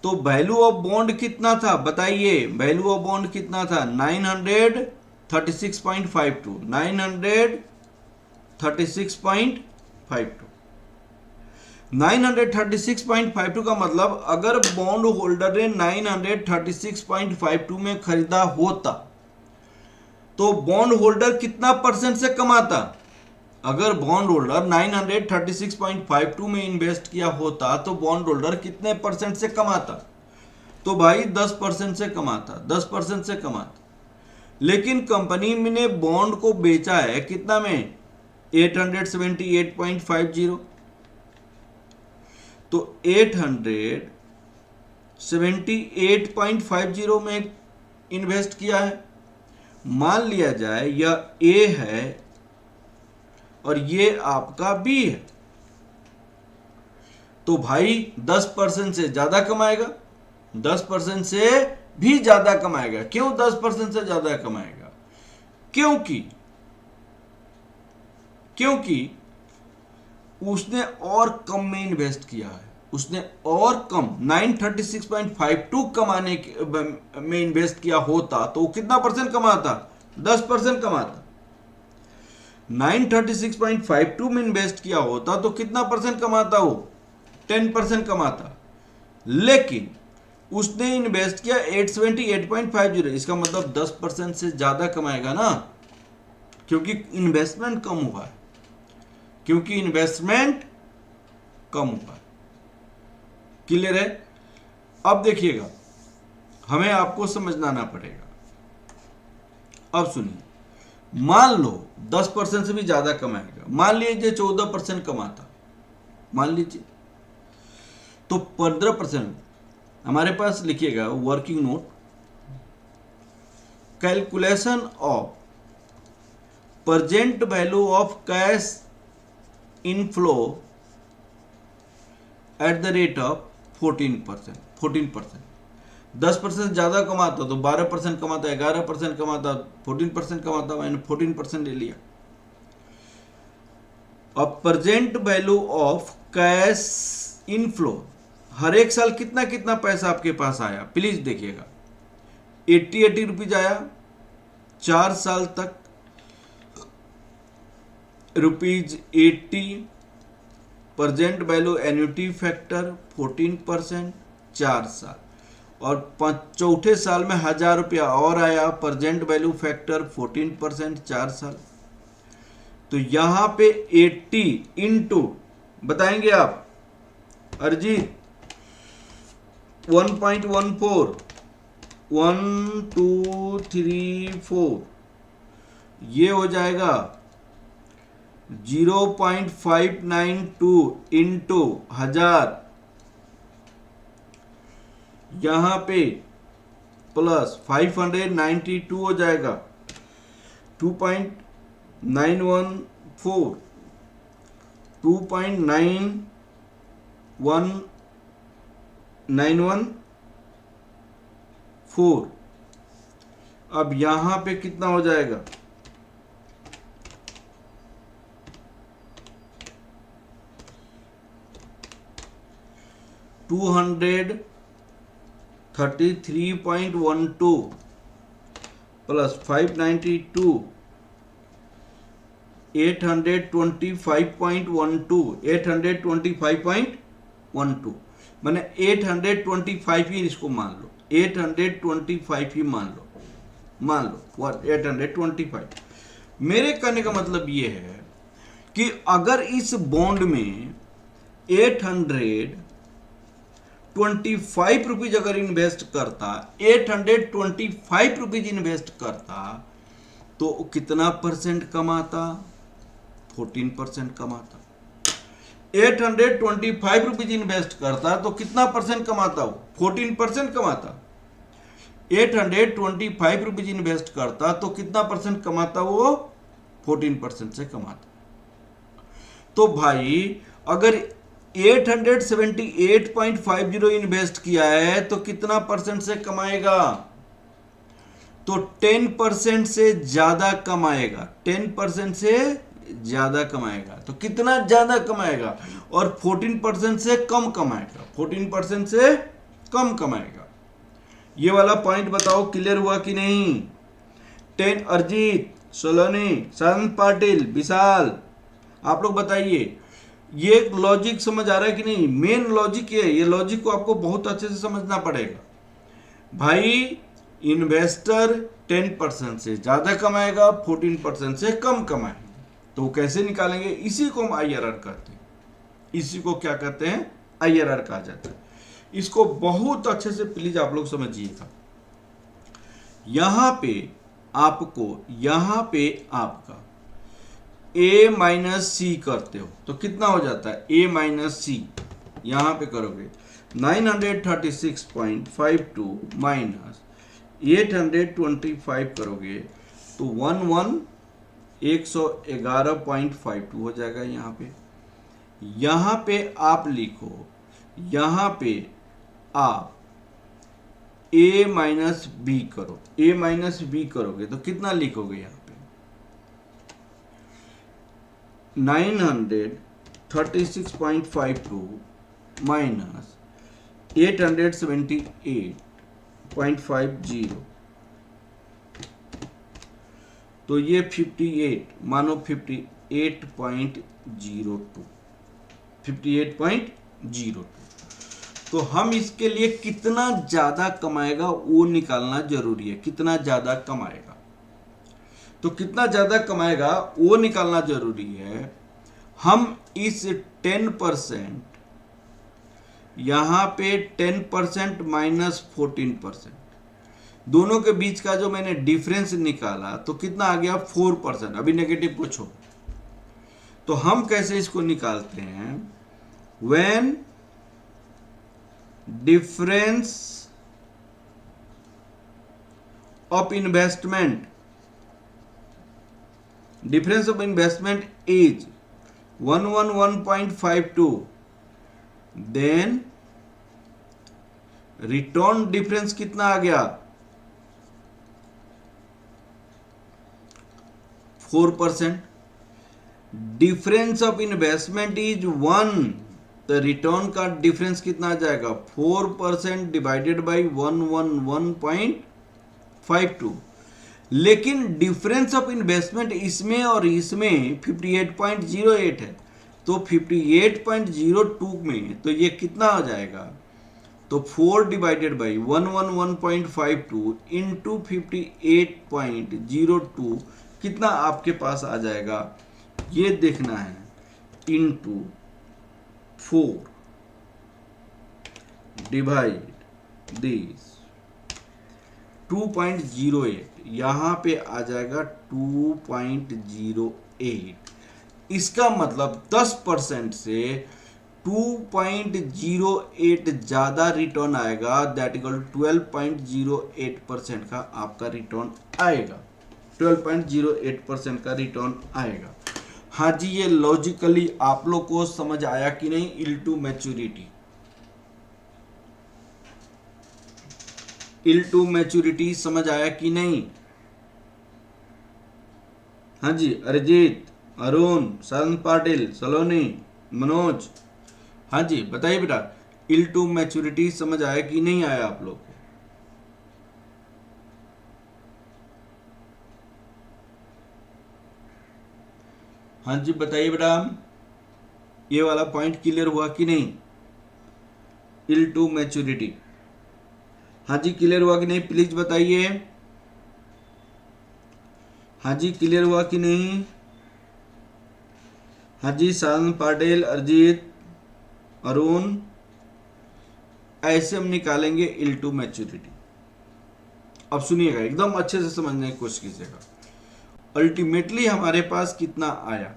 तो वैल्यू ऑफ बॉन्ड कितना था बताइए? वैल्यू ऑफ बॉन्ड कितना था? 936.52, 936.52। 936.52 का मतलब अगर बॉन्ड होल्डर ने 936.52 में खरीदा होता तो बॉन्ड होल्डर कितना परसेंट से कमाता? अगर बॉन्ड होल्डर 936.52 में इन्वेस्ट किया होता तो बॉन्ड होल्डर कितने परसेंट से कमाता? तो भाई 10% से कमाता, 10% से कमाता। लेकिन कंपनी ने बॉन्ड को बेचा है कितना में? 878.50। तो 878.50 में इन्वेस्ट किया है। मान लिया जाए यह ए है और ये आपका बी है, तो भाई 10% से ज्यादा कमाएगा, 10% से भी ज्यादा कमाएगा। क्यों 10% से ज्यादा कमाएगा? क्योंकि उसने और कम में इन्वेस्ट किया है, उसने और कम 936.52 कमाने में इन्वेस्ट किया होता तो कितना परसेंट कमाता? 10% कमाता। 936.52 में इन्वेस्ट किया होता तो कितना परसेंट कमाता? वो 10% कमाता। लेकिन उसने इन्वेस्ट किया 878.50, इसका मतलब 10% से ज्यादा कमाएगा ना, क्योंकि इन्वेस्टमेंट कम हुआ है, क्योंकि इन्वेस्टमेंट कम हुआ है। क्लियर है? अब देखिएगा, हमें आपको समझना पड़ेगा। अब सुनिए, मान लो 10% से भी ज्यादा कमाएगा, मान लीजिए 14% कमाता, मान लीजिए तो 15% हमारे पास लिखिएगा working note, calculation of present value of cash inflow eight the rate of 14%। 10% ज़्यादा कमाता तो 12% कमाता, 11% कमाता, 14% कमाता, मैंने 14% ले लिया। अब present value of cash inflow, हर एक साल कितना कितना पैसा आपके पास आया, प्लीज देखिएगा। 80 रुपीज आया 4 साल तक, ₹80। प्रेजेंट वैल्यू एन्युटी फैक्टर 14% 4 साल, और चौथे साल में 1000 रुपया और आया, प्रेजेंट वैल्यू फैक्टर 14% 4 साल। तो यहां पे 80 इंटू बताएंगे आप अरिजीत 1.14, 1 2 3 4, ये हो जाएगा 0.592 इंटू 1000, यहां पे प्लस 592 हो जाएगा 2.914, 2.914। अब यहां पे कितना हो जाएगा, $233.12 प्लस 592, 825.12 मैंने 825 ही इसको मान लो, 825 ही मान लो 825। मेरे कहने का मतलब ये है कि अगर इस बॉन्ड में 825 रुपीज अगर इन्वेस्ट करता, 825 रुपीज इन्वेस्ट करता तो कितना परसेंट कमाता, 14% कमाता। 825 रुपीज इन्वेस्ट करता तो कितना परसेंट कमाता वो, 14% कमाता। 825 रुपीज इन्वेस्ट करता तो कितना परसेंट कमाता वो, 14% से कमाता। तो भाई अगर 878.50 इन्वेस्ट किया है तो कितना परसेंट से कमाएगा, तो 10% से ज्यादा कमाएगा, 10% से ज्यादा कमाएगा। तो कितना ज्यादा कमाएगा, और 14% से कम कमाएगा, 14% से कम कमाएगा। ये वाला पॉइंट बताओ क्लियर हुआ कि नहीं। 10 अरिजीत, सोलोनी, संत पाटिल, विशाल, आप लोग बताइए ये लॉजिक समझ आ रहा है कि नहीं। मेन लॉजिक ये लॉजिक को आपको बहुत अच्छे से समझना पड़ेगा भाई। इन्वेस्टर 10% से ज्यादा कमाएगा, 14% से कम कमाएगा। तो कैसे निकालेंगे, इसी को हम IRR कहते हैं। इसी को क्या कहते हैं, IRR कहा जाता है। इसको बहुत अच्छे से प्लीज आप लोग समझिएगा। यहां पे आपका A माइनस सी करते हो तो कितना हो जाता है, A माइनस सी, यहां पे करोगे 936.52 माइनस 825 करोगे तो 111.52 हो जाएगा। यहां पे आप लिखो, यहां पे आप A माइनस बी करो, A माइनस बी करोगे तो कितना लिखोगे, यहाँ पे 936.52 माइनस 878.50, तो ये 58 मानो 58.02। तो हम इसके लिए कितना ज्यादा कमाएगा वो निकालना जरूरी है। कितना ज्यादा कमाएगा, तो कितना ज्यादा कमाएगा वो निकालना जरूरी है। हम इस 10%, यहां पे 10% माइनस 14%, दोनों के बीच का जो मैंने डिफरेंस निकाला तो कितना आ गया, 4%। अभी नेगेटिव को छोड़, तो हम कैसे इसको निकालते हैं, when difference of investment is 111.52, then return difference कितना आ गया 4%। डिफरेंस ऑफ इन्वेस्टमेंट इज 1, तो रिटर्न का डिफरेंस कितना आ जाएगा 4% डिवाइडेड बाई 111.52। लेकिन डिफरेंस ऑफ इन्वेस्टमेंट इसमें और इसमें 58.08 है, तो 58.02 में तो ये कितना आ जाएगा, तो 4 डिवाइडेड बाई 111.52 इंटू 58.02 कितना आपके पास आ जाएगा, ये देखना है, इंटू 4 डिवाइड दिस 2.08, यहां पे आ जाएगा 2.08। इसका मतलब 10% से 2.08 ज्यादा रिटर्न आएगा, दैट इक्वल 12.08% का आपका रिटर्न आएगा, 12.08% का रिटर्न आएगा। हाँ जी, ये लॉजिकली आप लोग को समझ आया कि नहीं? Yield to maturity, yield to maturity समझ आया कि नहीं? हाँ जी, अरिजीत, अरुण, सन पाटिल, सलोनी, मनोज, हाँ जी बताइए बेटा, इल टू मैच्योरिटी समझ आया कि नहीं आया आप लोग को? हाँ जी बताइए बेटा, ये वाला पॉइंट क्लियर हुआ कि नहीं? इल टू मैच्योरिटी, हाँ जी क्लियर हुआ कि नहीं? प्लीज बताइए। हाँ जी क्लियर हुआ कि नहीं? हाँ जी, सन पाटिल, अरिजीत, अरुण, ऐसे हम निकालेंगे इल टू मैच्योरिटी। अब सुनिएगा, एकदम अच्छे से समझने की कोशिश कीजिएगा। अल्टीमेटली हमारे पास कितना आया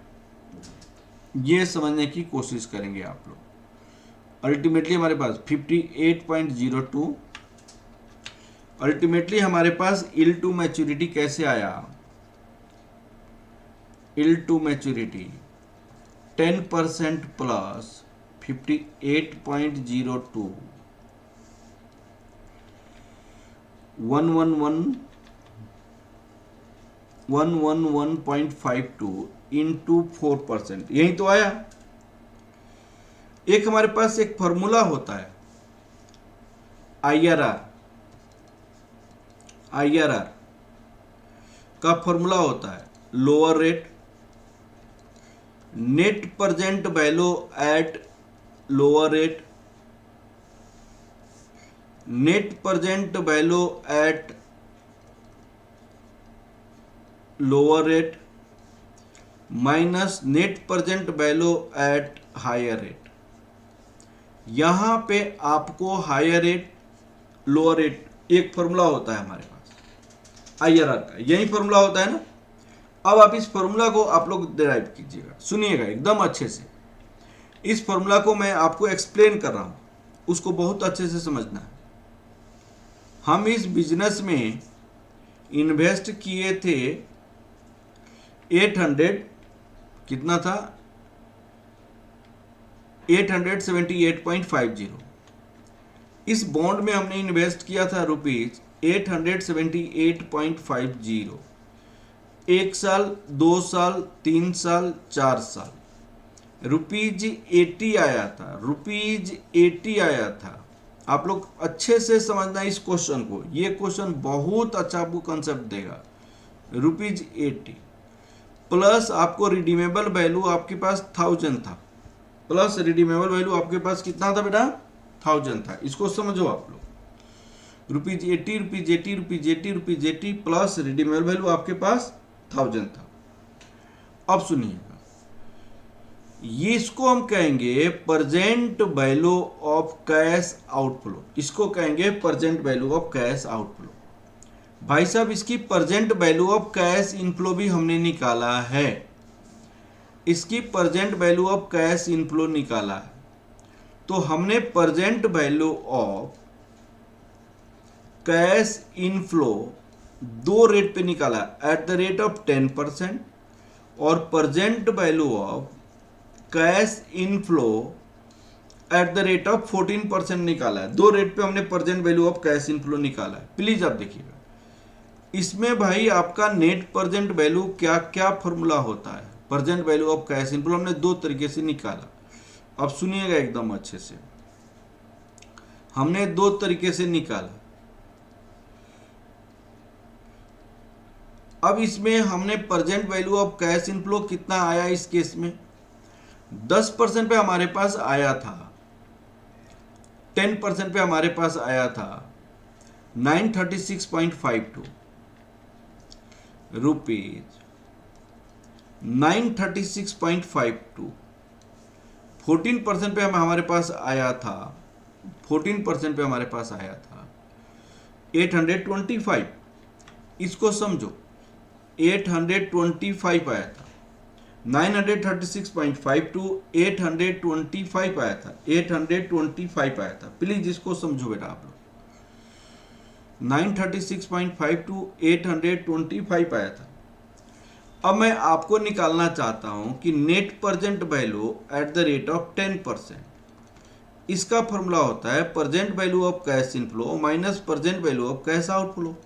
ये समझने की कोशिश करेंगे आप लोग। अल्टीमेटली हमारे पास 58.02, अल्टीमेटली हमारे पास इल टू मैच्योरिटी कैसे आया? Yield to maturity 10% plus 58.02 111.52 into 4%, यही तो आया। एक हमारे पास एक फॉर्मूला होता है IRR, IRR का फॉर्मूला होता है lower rate, net present value at lower rate, net present value at lower rate minus net present value at higher rate. यहां पे आपको हायर रेट, लोअर रेट एक फॉर्मूला होता है हमारे पास IRR का, यही फॉर्मूला होता है ना। अब आप इस फॉर्मूला को आप लोग डिराइव कीजिएगा, सुनिएगा एकदम अच्छे से। इस फॉर्मूला को मैं आपको एक्सप्लेन कर रहा हूं, उसको बहुत अच्छे से समझना है। हम इस बिजनेस में इन्वेस्ट किए थे 800, कितना था 878.50। इस बॉन्ड में हमने इन्वेस्ट किया था रुपीज 878.50। 1 साल, 2 साल, 3 साल, 4 साल, रुपीज 80 आया था, रुपीज 80 आया था। आप लोग अच्छे से समझना इस क्वेश्चन को, ये क्वेश्चन बहुत अच्छा आपको कंसेप्ट देगा। रुपीज 80 प्लस आपको रिडीमेबल वैल्यू आपके पास 1000 था, प्लस रिडीमेबल वैल्यू आपके पास कितना था बेटा 1000 था। इसको समझो आप लोग, rupees 80, rupees 80, rupees 80, rupees 80 plus redeemable value आपके पास 1000 था। अब सुनिएगा, ये इसको हम कहेंगे present value of cash outflow, इसको कहेंगे present value of cash outflow. भाई साहब, इसकी present value of cash inflow भी हमने निकाला है, इसकी present value of cash inflow निकाला है। तो हमने present value of cash inflow दो रेट पे निकाला, एट द रेट ऑफ 10% और present value of cash inflow eight the rate of 14% निकाला है। दो रेट पे हमने present value of cash inflow निकाला है। प्लीज आप देखिएगा इसमें भाई आपका नेट प्रेजेंट वैल्यू क्या क्या फॉर्मूला होता है। Present value of cash inflow हमने दो तरीके से निकाला। अब सुनिएगा एकदम अच्छे से, हमने दो तरीके से निकाला। अब इसमें हमने present value of cash inflow कितना आया इस केस में 10% पे हमारे पास आया था, 10% पे हमारे पास आया था 936.52 रुपीज, 936.52। 14% पे हमारे पास आया था, 14% पे हमारे पास आया था 825। इसको समझो, 825 आया था, 936.52 825 आया था, 825 आया था। प्लीज इसको समझो बेटा आप लोग, 936.52 825 आया था। अब मैं आपको निकालना चाहता हूं कि net present value eight the rate of 10%। इसका फॉर्मूला होता है present value of cash inflow minus present value of cash outflow.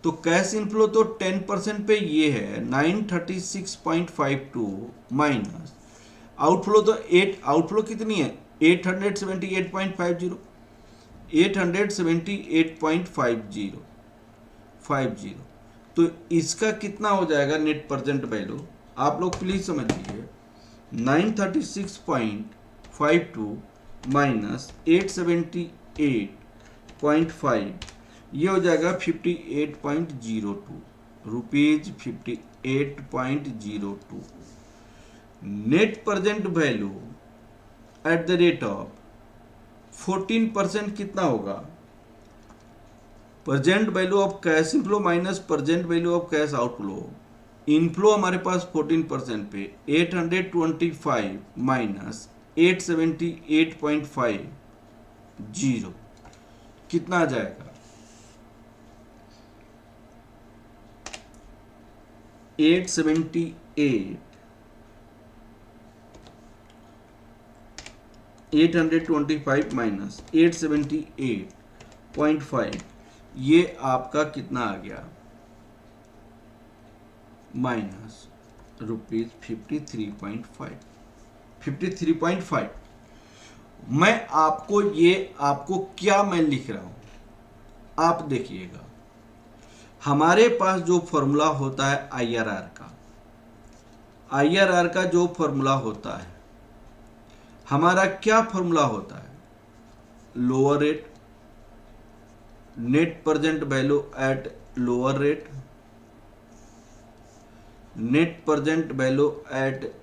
तो कैश इनफ्लो तो 10% पे ये है 936.52 माइनस आउटफ्लो तो 8, आउटफ्लो कितनी है 878.50, 878.50। तो इसका कितना हो जाएगा नेट प्रेजेंट वैल्यू, आप लोग प्लीज समझिए, 936.52 माइनस 878.5 ये हो जाएगा 58.02 rupees, 58.02। Net present value eight the rate of 14% कितना होगा, present value of cash inflow minus present value of cash outflow. Inflow हमारे पास 14% पे 825 माइनस 878.50 कितना आ जाएगा 825 माइनस 878.5 ये आपका कितना आ गया माइनस रुपीज 53.5। मैं आपको क्या मैं लिख रहा हूं आप देखिएगा। हमारे पास जो फॉर्मूला होता है आईआरआर का जो फॉर्मूला होता है, हमारा क्या फॉर्मूला होता है, lower rate, net present value at lower rate, net present value at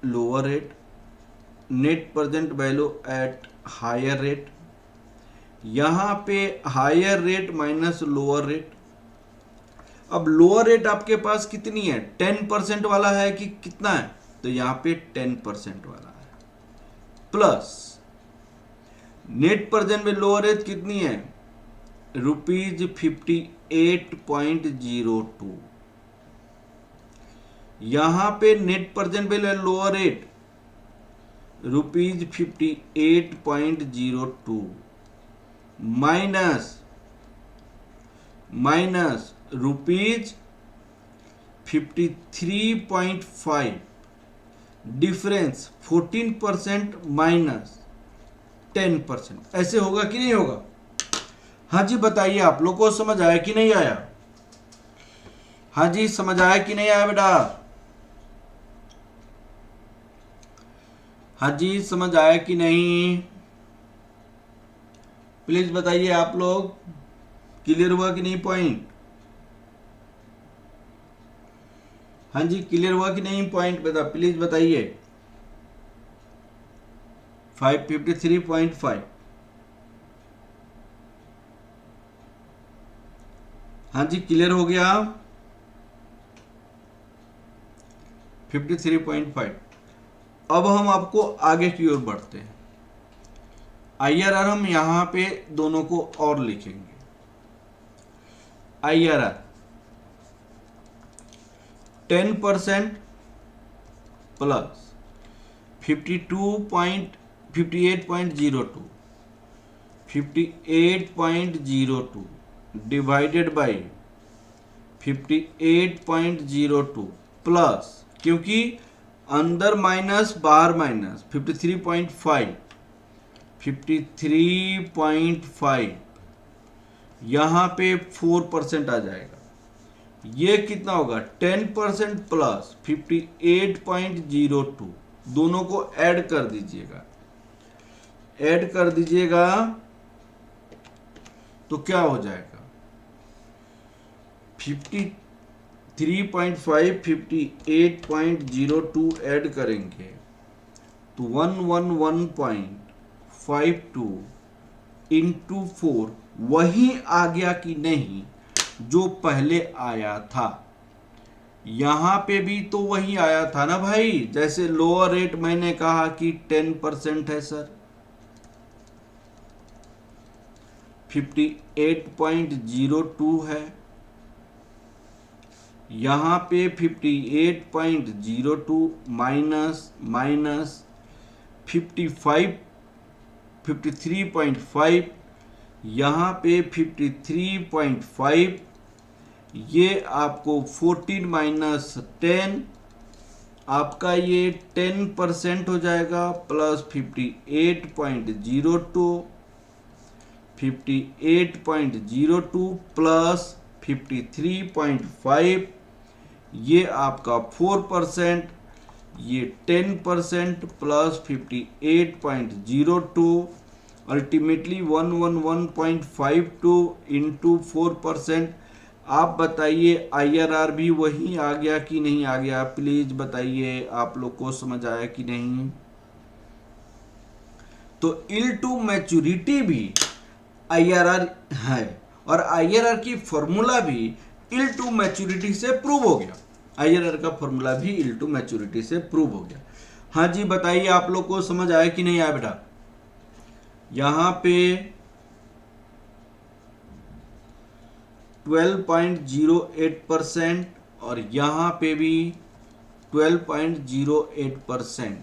lower rate, net present value at higher rate. यहां पे higher rate minus lower rate. अब लोअर रेट आपके पास कितनी है 10% वाला है कि कितना है, तो यहां पे 10% वाला है, प्लस नेट प्रेजेंट में लोअर रेट कितनी है रुपीज 58.02। यहां पे नेट प्रेजेंट में lower rate rupees 58.02 minus rupees 53.5, difference 14% minus 10%। ऐसे होगा कि नहीं होगा? हाँ जी बताइए, आप लोग को समझ आया कि नहीं आया? हाँ जी समझ आया कि नहीं आया बेटा? हाँ जी समझ आया कि नहीं? प्लीज बताइए आप लोग, क्लियर हुआ कि नहीं पॉइंट? हाँ जी क्लियर हुआ कि नहीं पॉइंट बेटा, प्लीज बताइए। 553.5। हाँ जी क्लियर हो गया 53.5। अब हम आपको आगे की ओर बढ़ते हैं। IRR हम यहाँ पे दोनों को और लिखेंगे। IRR 10% plus 58.02 divided by 58.02 plus, क्योंकि अंदर माइनस बाहर माइनस, 53.5 यहाँ पे 4% आ जाएगा। ये कितना होगा 10% प्लस 58.02, दोनों को ऐड कर दीजिएगा, तो क्या हो जाएगा 53.5 58.02 ऐड करेंगे तो 111.52 इंटू 4 वही आ गया कि नहीं जो पहले आया था। यहां पे भी तो वही आया था ना भाई, जैसे लोअर रेट मैंने कहा कि 10% है सर, 58.02 है, यहां पे 58.02 माइनस 53.5, यहाँ पे 53.5, ये आपको 14 माइनस 10, आपका ये 10% हो जाएगा, प्लस 58.02 प्लस 53.5, ये आपका 4%, ये 10% प्लस 58.02, अल्टीमेटली 111.52 इंटू 4%। आप बताइए IRR भी वही आ गया कि नहीं आ गया, प्लीज बताइए, आप लोग को समझ आया कि नहीं। तो यील्ड टू मैच्योरिटी भी IRR है, और IRR की फॉर्मूला भी यील्ड टू मैच्योरिटी से प्रूव हो गया। IRR का फॉर्मूला भी यील्ड टू मैच्योरिटी से प्रूव हो गया। हाँ जी बताइए, आप लोग को समझ आया कि नहीं आया बेटा। यहां पे 12.08% और यहां पे भी 12.08%।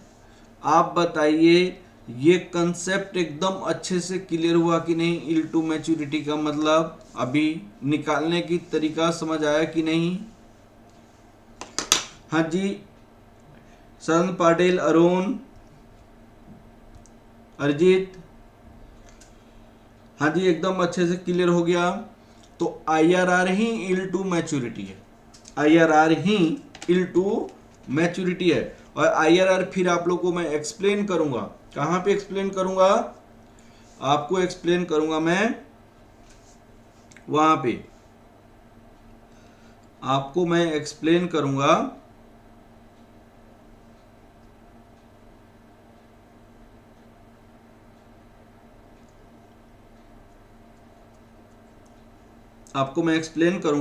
आप बताइए ये कंसेप्ट एकदम अच्छे से क्लियर हुआ कि नहीं। यील्ड टू मैच्योरिटी का मतलब अभी निकालने की तरीका समझ आया कि नहीं। हाँ जी सरन पाटिल, अरुण, अरिजीत, हाँ जी एकदम अच्छे से क्लियर हो गया। तो IRR ही यील्ड टू मैच्योरिटी है, IRR ही यील्ड टू मैच्योरिटी है। और IRR फिर आप लोग को मैं एक्सप्लेन करूंगा, कहां पे एक्सप्लेन करूंगा, आपको एक्सप्लेन करूंगा मैं वहां पे, आपको मैं एक्सप्लेन करूंगा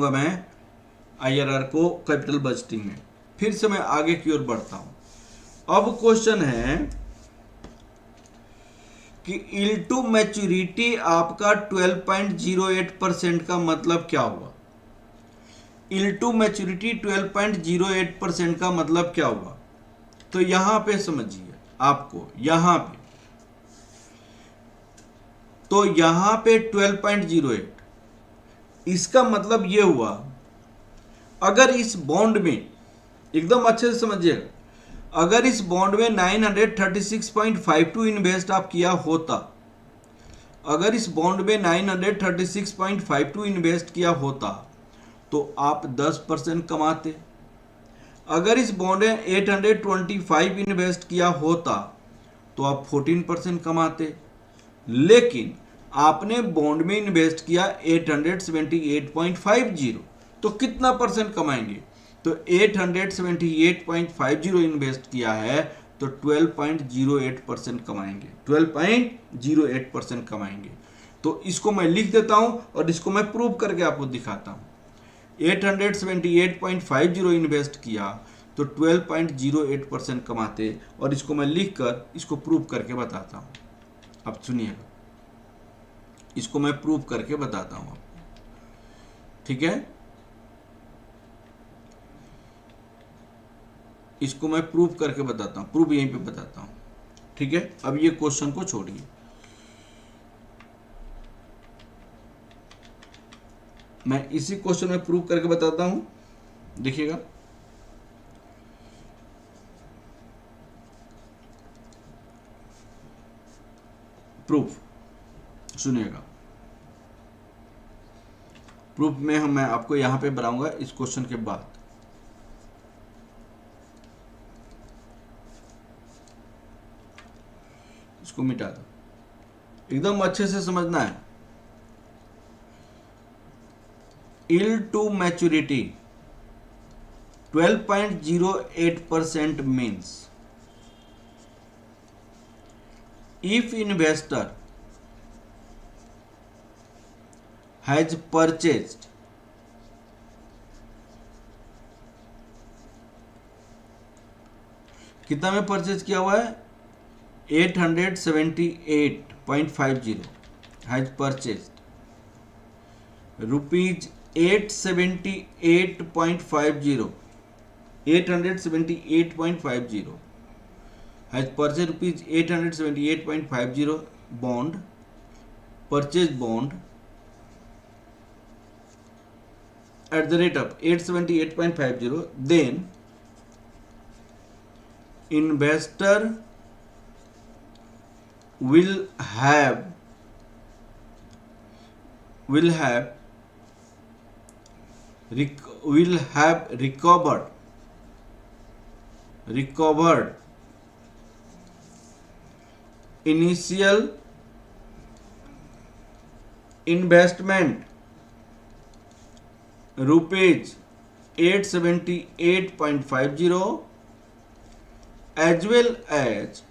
मैं IRR को कैपिटल बजटिंग में। फिर से मैं आगे की ओर बढ़ता हूं। अब क्वेश्चन है कि यील्ड टू मैच्योरिटी आपका 12.08% का मतलब क्या हुआ। यील्ड टू मैच्योरिटी 12.08% का मतलब क्या हुआ, तो यहां पे समझिए आपको, यहां पे तो यहां पे 12.08, इसका मतलब ये हुआ अगर इस बॉन्ड में, एकदम अच्छे से समझिएगा, अगर इस बॉन्ड में 936.52 इन्वेस्ट आप किया होता, अगर इस बॉन्ड में 936.52 इन्वेस्ट किया होता तो आप 10% कमाते। अगर इस बॉन्ड में 825 इन्वेस्ट किया होता तो आप 14% कमाते। लेकिन आपने बॉन्ड में इन्वेस्ट किया 878.50, तो कितना परसेंट कमाएंगे, तो 878.50 इन्वेस्ट किया है तो 12.08% कमाएंगे, 12.08% कमाएंगे। तो इसको मैं लिख देता हूं और इसको मैं प्रूव करके आपको दिखाता हूं। 878.50 इन्वेस्ट किया तो 12.08% कमाते, और इसको मैं लिख कर इसको प्रूव करके बताता हूं। अब सुनिएगा, इसको मैं प्रूव करके बताता हूं आपको, ठीक है। इसको मैं प्रूव करके बताता हूं, प्रूव यहीं पे बताता हूं, ठीक है। अब ये क्वेश्चन को छोड़िए, मैं इसी क्वेश्चन में प्रूव करके बताता हूं, देखिएगा। प्रूफ सुनिएगा, प्रूफ में मैं आपको यहां पे बनाऊंगा इस क्वेश्चन के बाद। इसको मिटा दो, एकदम अच्छे से समझना है। yield to maturity 12.08% means if investor has purchased कितना में परचेज किया हुआ है, 878.50 has purchased rupees 878.50 has purchased rupees 878.50 bond, purchase bond at the rate of 878.50, then investor will have recovered initial investment rupees 878.50 as well as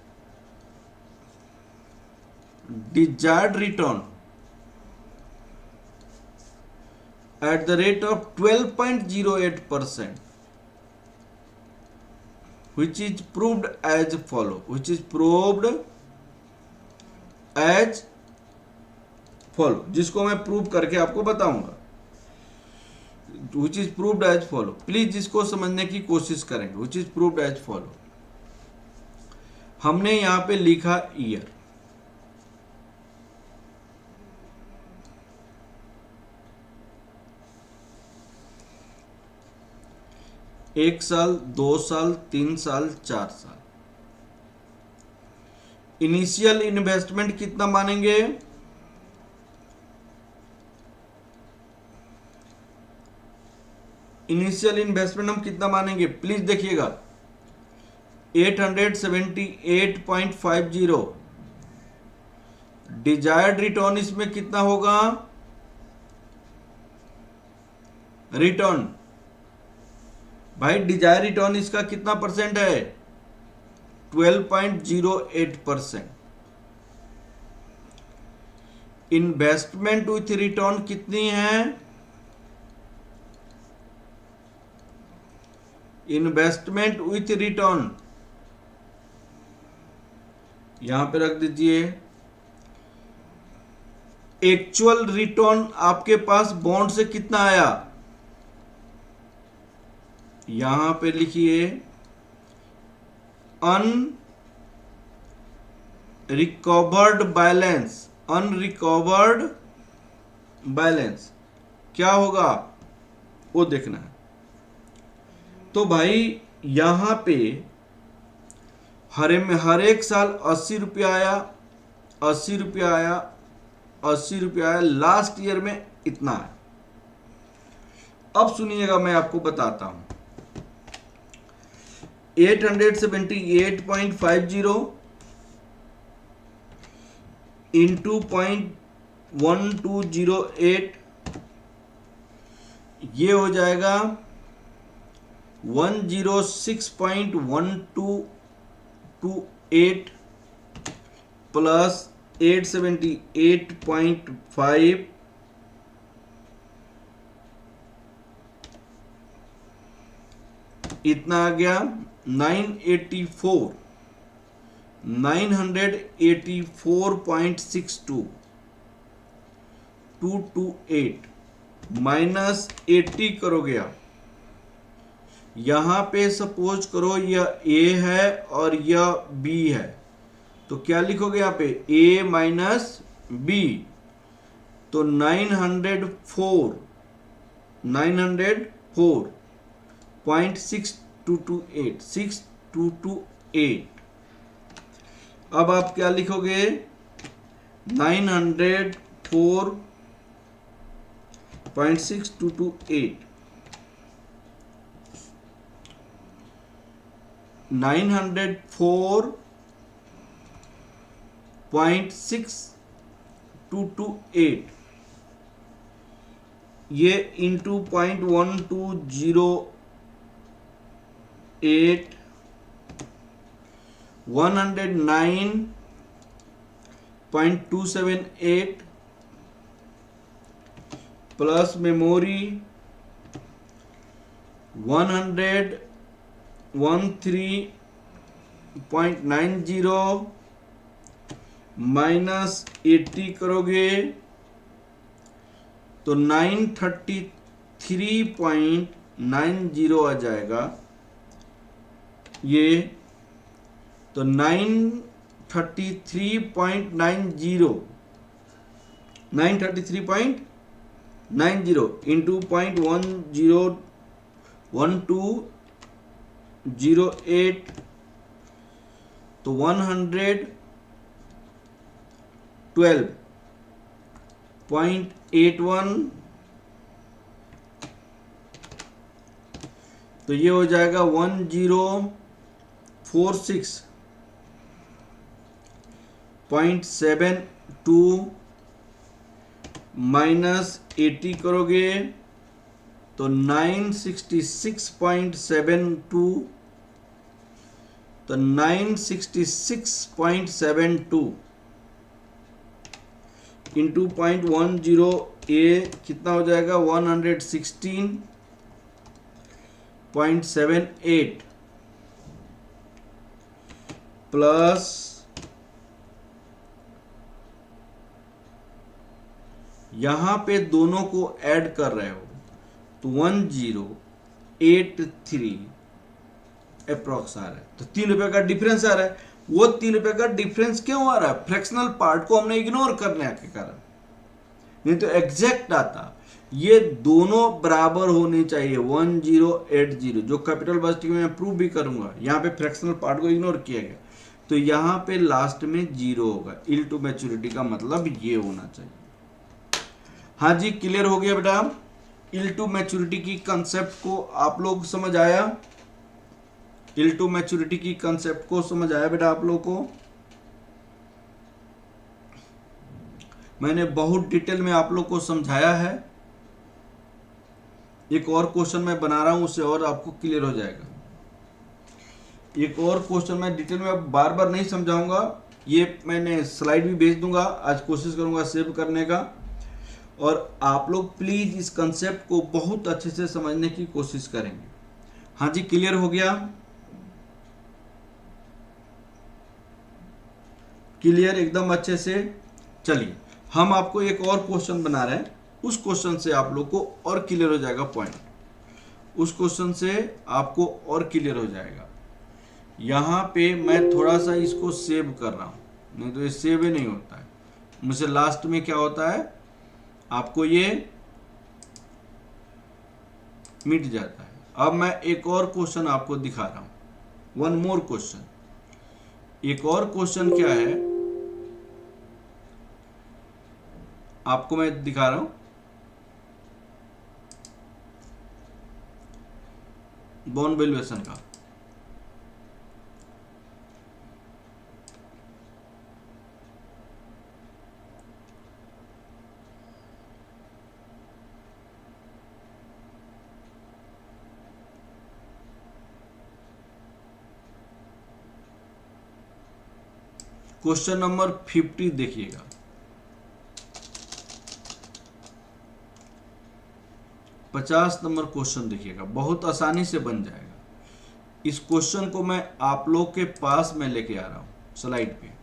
desired return at the rate of 12.08%, which is proved as follow, जिसको मैं prove करके आपको बताऊंगा, which is proved as follow। Please इसको समझने की कोशिश करेंगे, which is proved as follow। हमने यहां पे लिखा ईयर, एक साल, 2 साल, 3 साल, 4 साल। इनिशियल इन्वेस्टमेंट कितना मानेंगे, इनिशियल इन्वेस्टमेंट हम कितना मानेंगे, प्लीज देखिएगा, 878.50। डिजायर्ड रिटर्न इसमें कितना होगा, रिटर्न भाई डिजायर रिटर्न इसका कितना परसेंट है, 12.08%। इन्वेस्टमेंट विथ रिटर्न कितनी है, इन्वेस्टमेंट विथ रिटर्न यहां पे रख दीजिए। एक्चुअल रिटर्न आपके पास बॉन्ड से कितना आया, यहां पे लिखिए अनरिकवर्ड बैलेंस क्या होगा वो देखना है। तो भाई यहां पे हर एक साल 80 रुपया आया, 80 रुपया आया, 80 रुपया आया, लास्ट ईयर में इतना है। अब सुनिएगा मैं आपको बताता हूं, 878.50 इंटू 0.1208 ये हो जाएगा 106.1228 प्लस 878.5 इतना आ गया 984 984.62 228 माइनस 80 करोगे आप। यहां पे सपोज करो यह ए है और यह बी है, तो क्या लिखोगे यहां पे ए माइनस बी, तो 904.6228 अब आप क्या लिखोगे 904.6228 904.6228 ये इंटू 0.1208 109.278 प्लस मेमोरी 113.90 माइनस 80 करोगे तो 933.90 आ जाएगा ये, तो 933.90 इंटू 0.1208 तो 112.81 तो ये हो जाएगा 1046.72 माइनस 80 करोगे तो 966.72 तो 966.72 इंटू 0.10 ए कितना हो जाएगा 116.78 प्लस यहां पे दोनों को ऐड कर रहे हो तो 1083 अप्रॉक्स आ रहा है, तो 3 रुपए का डिफरेंस आ रहा है। वो 3 रुपए का डिफरेंस क्यों आ रहा है? फ्रैक्शनल पार्ट को हमने इग्नोर करने के कारण, नहीं तो एग्जैक्ट आता। ये दोनों बराबर होने चाहिए 1080, जो कैपिटल बस्टिंग में मैं प्रूव भी करूंगा। यहाँ पे फ्रैक्शनल पार्ट को इग्नोर किया गया, तो यहाँ पे लास्ट में 0 होगा। इल टू मैच्योरिटी का मतलब ये होना चाहिए। हाँ जी, क्लियर हो गया बेटा? इल टू मैच्योरिटी की कंसेप्ट को आप लोग समझ आया? इल टू मैच्योरिटी की कंसेप्ट को समझ आया बेटा आप लोग को? मैंने बहुत डिटेल में आप लोग को समझाया है। एक और क्वेश्चन मैं बना रहा हूं, उससे और आपको क्लियर हो जाएगा। एक और क्वेश्चन मैं डिटेल में बार बार नहीं समझाऊंगा, ये मैंने स्लाइड भी भेज दूंगा। आज कोशिश करूंगा सेव करने का, और आप लोग प्लीज इस कंसेप्ट को बहुत अच्छे से समझने की कोशिश करेंगे। हाँ जी, क्लियर हो गया? क्लियर एकदम अच्छे से। चलिए हम आपको एक और क्वेश्चन बना रहे हैं, उस क्वेश्चन से आप लोग को और क्लियर हो जाएगा पॉइंट। उस क्वेश्चन से आपको और क्लियर हो जाएगा। यहाँ पे मैं थोड़ा सा इसको सेव कर रहा हूँ, नहीं तो ये सेव ही नहीं होता है मुझसे। लास्ट में क्या होता है, आपको ये मिट जाता है। अब मैं एक और क्वेश्चन आपको दिखा रहा हूँ, वन मोर क्वेश्चन। एक और क्वेश्चन क्या है आपको मैं दिखा रहा हूं, बॉन्ड वैल्यूएशन का। क्वेश्चन नंबर 50 देखिएगा। पचास नंबर क्वेश्चन देखिएगा, बहुत आसानी से बन जाएगा। इस क्वेश्चन को मैं आप लोग के पास में लेके आ रहा हूं। स्लाइड पे।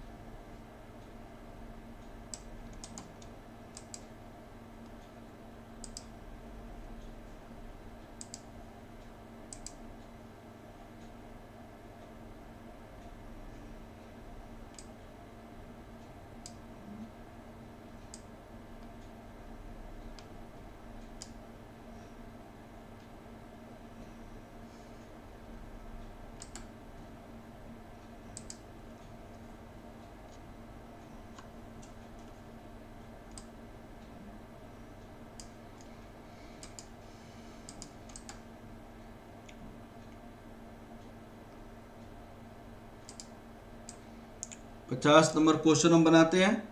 पचास नंबर क्वेश्चन हम बनाते हैं।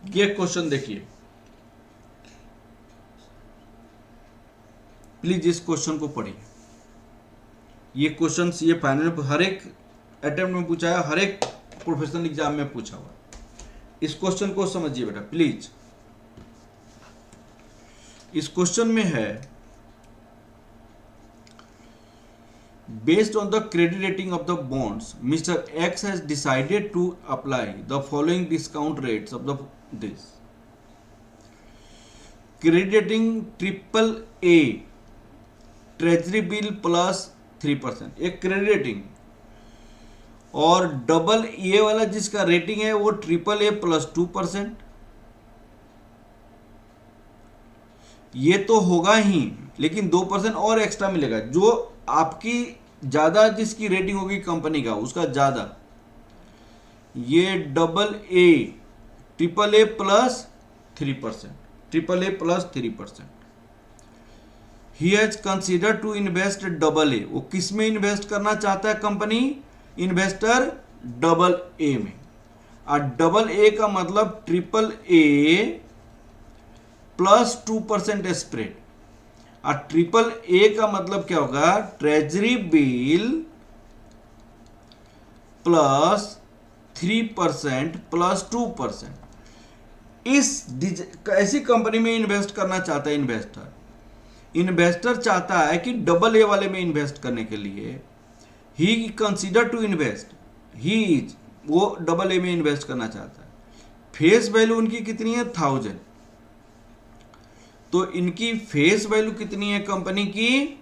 ये क्वेश्चन देखिए, प्लीज इस क्वेश्चन को पढ़िए। ये क्वेश्चन ये फाइनल हर एक अटेम्प्ट में पूछा है, हर एक प्रोफेशनल एग्जाम में पूछा हुआ है। इस क्वेश्चन को समझिए बेटा प्लीज। इस क्वेश्चन में है, based on the credit rating of the bonds, Mr. X has decided to apply the following discount rates of this. Credit rating triple A, treasury bill plus 3%, एक क्रेडिट रेटिंग, और double A वाला जिसका rating है वो triple A plus 2%। ये तो होगा ही, लेकिन 2% और एक्स्ट्रा मिलेगा। जो आपकी ज्यादा जिसकी रेटिंग होगी कंपनी का उसका ज्यादा। ये double A triple A plus 3%, triple A plus 3%। He has consider to invest double A, वो किस में इन्वेस्ट करना चाहता है कंपनी? इन्वेस्टर डबल ए में। और डबल ए का मतलब ट्रिपल ए प्लस 2% स्प्रेड, और ट्रिपल ए का मतलब क्या होगा? Treasury bill plus 3% plus 2%। ऐसी कंपनी में इन्वेस्ट करना चाहता है इन्वेस्टर। इन्वेस्टर चाहता है कि डबल ए वाले में इन्वेस्ट करने के लिए ही कंसीडर टू इन्वेस्ट, वो डबल ए में इन्वेस्ट करना चाहता है। फेस वैल्यू उनकी कितनी है? 1000। तो इनकी फेस वैल्यू कितनी है कंपनी की?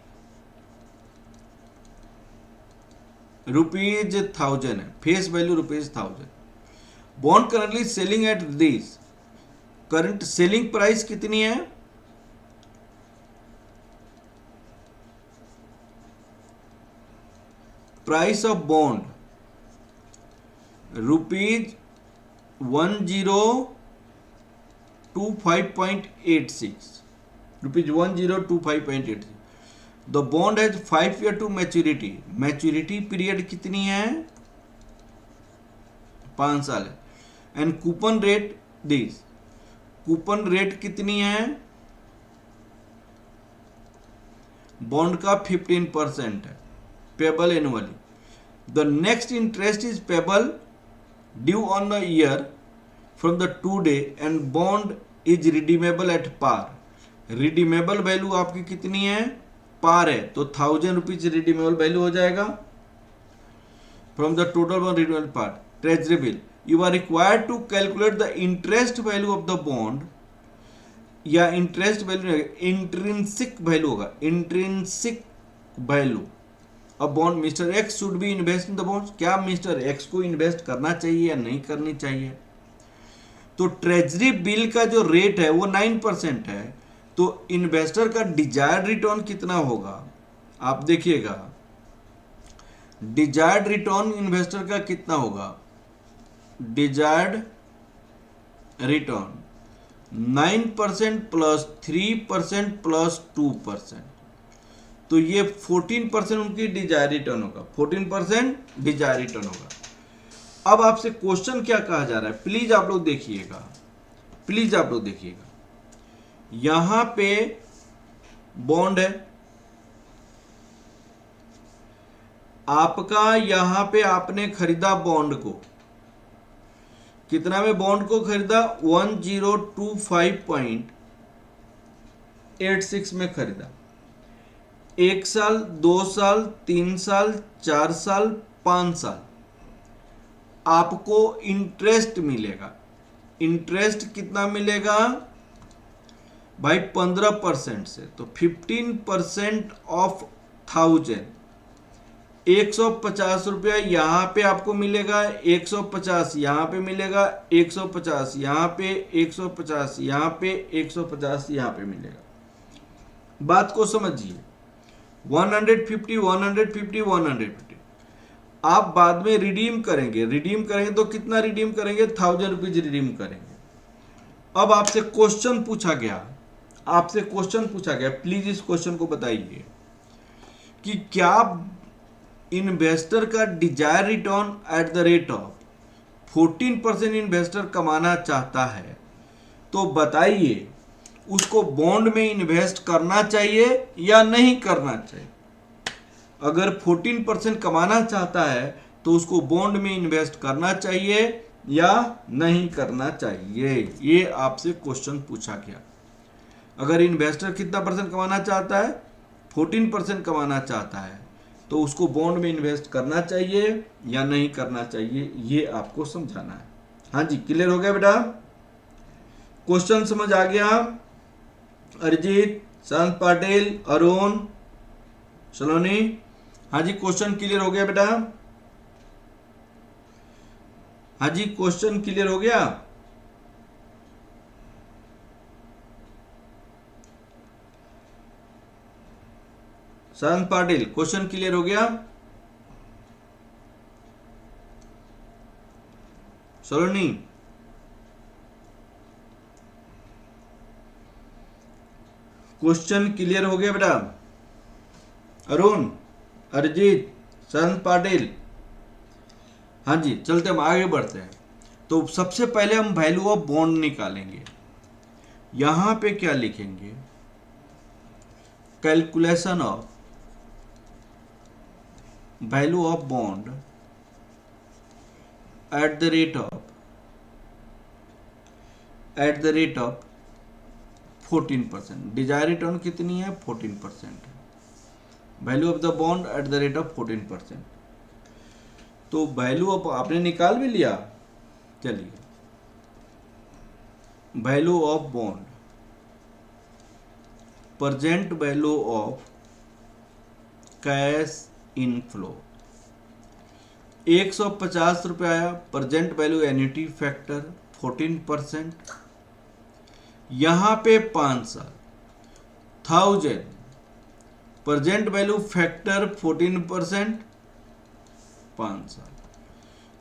₹1000 है, face value ₹1000। Bond currently selling at this, current selling price कितनी है? Price of bond ₹1025.86, ₹1025.86। The bond has 5 year to maturity, maturity period कितनी है? 5 साल है। And coupon rate this, coupon rate कितनी है? बॉन्ड का 15% है, payable annually. The next interest is payable due on the year from the today, and bond is redeemable at par. Redeemable value आपकी कितनी है? पार है, तो ₹1000 रिडीमेबल वैल्यू हो जाएगा from the total bond redeemable part. Treasury bill, you are required to calculate the interest value of the bond, या interest value intrinsic value होगा, intrinsic value अब bond. Mr X should be invest in the bond, क्या Mr X को invest करना चाहिए या नहीं करनी चाहिए? तो ट्रेजरी बिल का जो रेट है वो 9% है, तो इन्वेस्टर का डिजायर्ड रिटर्न कितना होगा? आप देखिएगा, डिजायर्ड रिटर्न इन्वेस्टर का कितना होगा? डिजायर्ड रिटर्न 9% प्लस 3% प्लस 2%, तो ये 14% उनकी डिजायर रिटर्न होगा, 14% डिजायर रिटर्न होगा। अब आपसे क्वेश्चन क्या कहा जा रहा है, प्लीज आप लोग देखिएगा, प्लीज आप लोग देखिएगा। यहां पे बॉन्ड है, आपका यहां पे आपने खरीदा बॉन्ड को, कितना में बॉन्ड को खरीदा, 1025.86 में खरीदा। 1 साल, 2 साल, 3 साल, 4 साल, 5 साल आपको इंटरेस्ट मिलेगा। इंटरेस्ट कितना मिलेगा भाई, 15% से, तो 15% ऑफ 1000, 150 रुपया यहां पे आपको मिलेगा, 150 यहां पे मिलेगा, 150 यहां पे, 150 यहां पे, 150 यहां पे मिलेगा। बात को समझिए, 150 150 150 आप बाद में रिडीम करेंगे तो कितना रिडीम करेंगे, 1000 रुपीज रिडीम करेंगे। अब आपसे क्वेश्चन पूछा गया, प्लीज इस क्वेश्चन को बताइए कि क्या इन्वेस्टर का desire return at the rate of 14% investor कमाना चाहता है, तो बताइए उसको बॉन्ड में इन्वेस्ट करना चाहिए या नहीं करना चाहिए। अगर 14% कमाना चाहता है तो उसको बॉन्ड में इन्वेस्ट करना चाहिए या नहीं करना चाहिए, ये आपसे क्वेश्चन पूछा गया। अगर इन्वेस्टर कितना परसेंट कमाना चाहता है, 14% कमाना चाहता है, तो उसको बॉन्ड में इन्वेस्ट करना चाहिए या नहीं करना चाहिए, ये आपको समझाना है। हाँ जी, क्लियर हो गया बेटा, क्वेश्चन समझ आ गया। अरिजीत, संत पाटिल, अरुण, सलोनी, हाँ जी क्वेश्चन क्लियर हो गया बेटा, हाँ जी क्वेश्चन क्लियर हो गया। संत पाटिल, क्वेश्चन क्लियर हो गया। सलोनी, क्वेश्चन क्लियर हो गया बेटा। अरुण, अरिजीत, संत पाटिल, हाँ जी चलते हम आगे बढ़ते हैं। तो सबसे पहले हम वैल्यू ऑफ बॉन्ड निकालेंगे। यहां पे क्या लिखेंगे, calculation of value of bond at the rate of 14%। Desire return कितनी है, 14%। Value of the bond at the rate of 14%। तो वैल्यू ऑफ आपने निकाल भी लिया, चलिए value of bond, present value of cash inflow 150 रुपये आया। प्रेजेंट वैल्यू एन्युटी फैक्टर 14%, यहां पे 5 साल, 1000 प्रेजेंट वैल्यू फैक्टर 14%, 5 साल,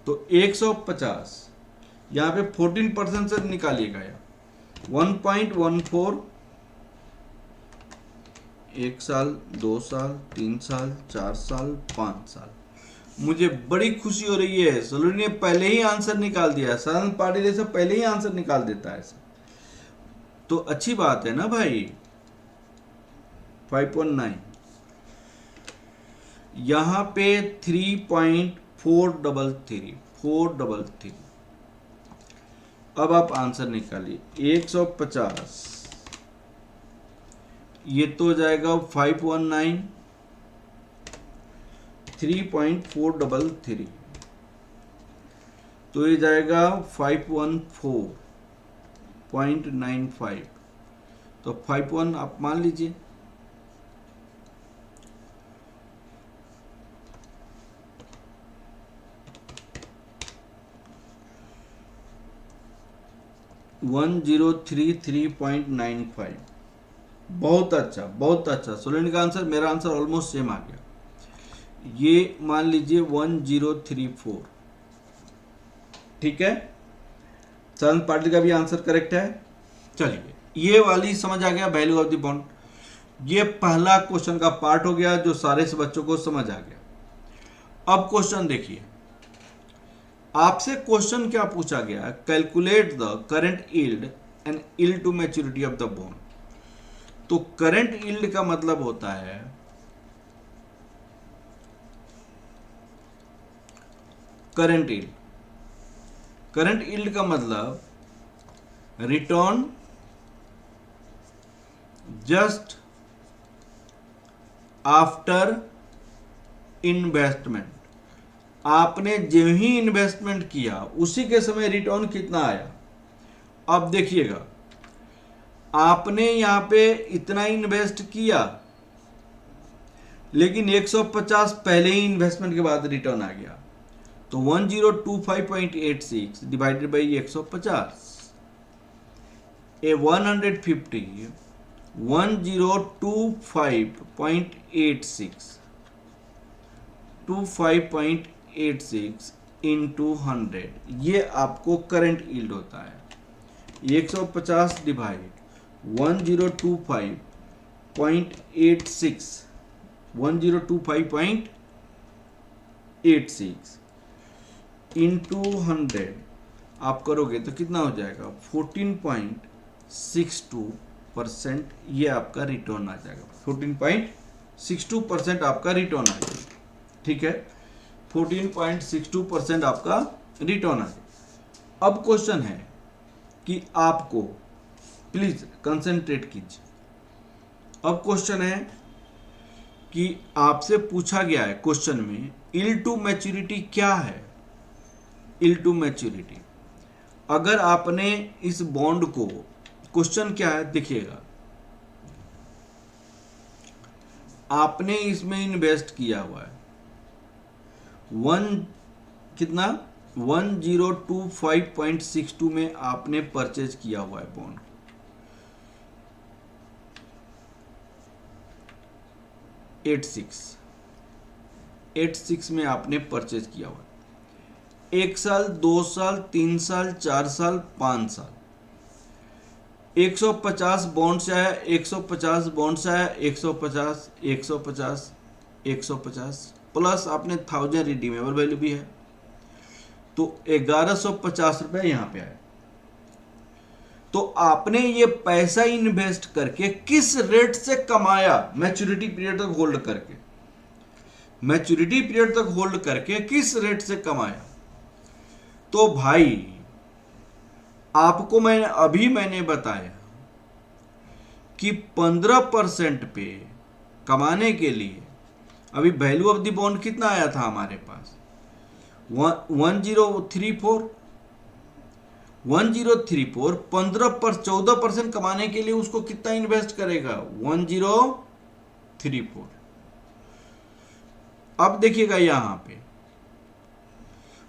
तो 150 यहां पे 14% से निकालिएगा, 1.14, 1 साल, 2 साल, 3 साल, 4 साल, 5 साल। मुझे बड़ी खुशी हो रही है, सलोनी ने पहले ही आंसर निकाल दिया, सरन पाटिल ये सब पहले ही आंसर निकाल देता है, तो अच्छी बात है ना भाई। 5.9 यहां पे 3.433। अब आप आंसर निकालिए, 150 ये तो हो जाएगा 519, 3.433 तो ये जाएगा 514.95, तो 51 आप मान लीजिए। $1033.95, बहुत अच्छा बहुत अच्छा। सोलेन का आंसर, मेरा आंसर ऑलमोस्ट सेम आ गया। ये मान लीजिए 1034, ठीक है। सरन पाटिल का भी आंसर करेक्ट है। चलिए ये वाली समझ आ गया, वैल्यू ऑफ द बॉन्ड। ये पहला क्वेश्चन का पार्ट हो गया जो सारे से बच्चों को समझ आ गया। अब क्वेश्चन देखिए, आपसे क्वेश्चन क्या पूछा गया, calculate the current yield and yield to maturity of the bond. तो करंट यील्ड का मतलब होता है करंट यील्ड। करंट यील्ड का मतलब रिटर्न जस्ट आफ्टर इन्वेस्टमेंट। आपने जो ही इन्वेस्टमेंट किया उसी के समय रिटर्न कितना आया। अब देखिएगा, आपने यहां पे इतना इन्वेस्ट किया, लेकिन 150 पहले ही इन्वेस्टमेंट के बाद रिटर्न आ गया, तो 1025.86 डिवाइडेड बाई 150, ए 150 1025.86 इंटू 100, ये आपको करंट यील्ड होता है। 150 डिवाइड 1025.86 इंटू 100 आप करोगे तो कितना हो जाएगा, 14.62%। ये आपका रिटर्न आ जाएगा, 14.62% आपका रिटर्न आ जाएगा। ठीक है, 14.62% आपका रिटर्न आ जाएगा। अब क्वेश्चन है कि आपको, प्लीज कंसंट्रेट कीजिए। अब क्वेश्चन है कि आपसे पूछा गया है क्वेश्चन में, यील्ड टू मैच्योरिटी क्या है। यील्ड टू मैच्योरिटी, अगर आपने इस बॉन्ड को, क्वेश्चन क्या है देखिएगा, आपने इसमें इन्वेस्ट किया हुआ है कितना 1025.62 में आपने परचेज किया हुआ है बॉन्ड। 86 में आपने परचेज किया हुआ है। 1 साल, 2 साल, 3 साल, 4 साल, 5 साल, 150 बॉन्ड से आया, 150 बॉन्ड से आया, 150 150 150 प्लस आपने 1000 रिडीमेबल वैल्यू भी है, तो 1150 रुपए यहां पे आए। तो आपने ये पैसा इन्वेस्ट करके किस रेट से कमाया, मैच्योरिटी पीरियड तक होल्ड करके, मैच्योरिटी पीरियड तक होल्ड करके किस रेट से कमाया। तो भाई आपको मैंने बताया कि 15% पे कमाने के लिए अभी वैल्यू ऑफ द बॉन्ड कितना आया था हमारे पास, 1034। 14% कमाने के लिए उसको कितना इन्वेस्ट करेगा, 1034। अब देखिएगा यहां पे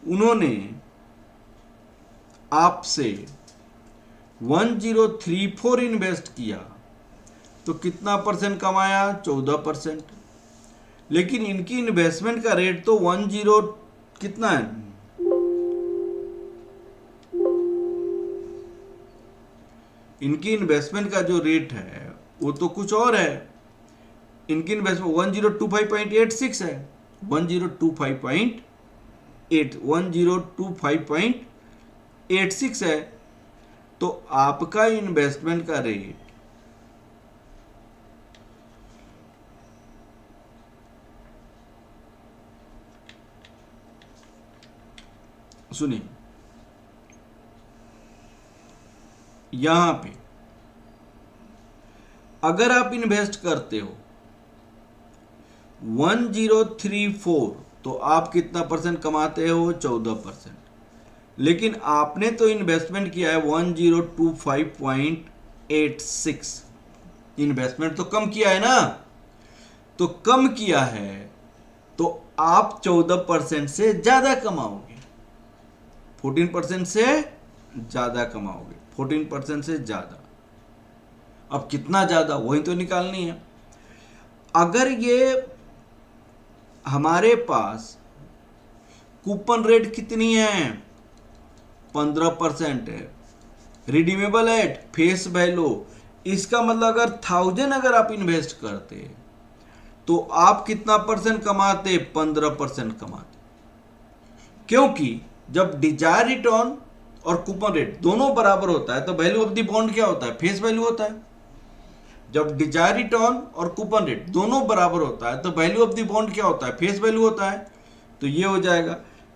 उन्होंने आपसे 1034 इन्वेस्ट किया तो कितना परसेंट कमाया, 14%। लेकिन इनकी इन्वेस्टमेंट का रेट तो 10 कितना है, इनकी इन्वेस्टमेंट का जो रेट है वो तो कुछ और है। इनकी इन्वेस्टमेंट 1025.86 है, 1025.86 है। तो आपका इन्वेस्टमेंट का रेट सुनिए, यहां पे अगर आप इन्वेस्ट करते हो 1034 तो आप कितना परसेंट कमाते हो, 14%। लेकिन आपने तो इन्वेस्टमेंट किया है 1025.86, इन्वेस्टमेंट तो कम किया है ना, तो कम किया है तो आप 14% से ज्यादा कमाओगे, 14% से ज्यादा कमाओगे, 14% से ज्यादा। अब कितना ज्यादा वही तो निकालनी है। अगर ये हमारे पास कूपन रेट कितनी है, 15% है, रिडीमेबल एट फेस वैल्यू, इसका मतलब अगर 1000 अगर आप इन्वेस्ट करते तो आप कितना परसेंट कमाते, 15% कमाते। क्योंकि जब डिजायर रिटर्न और कूपन रेट दोनों बराबर होता है तो वैल्यू ऑफ द बॉन्ड क्या होता है, फेस वैल्यू होता है। जब डिजायर रिटर्न और कूपन रेट दोनों बराबर होता है तो वैल्यू ऑफ द बॉन्ड क्या होता है, फेस वैल्यू होता है। तो ये हो जाएगा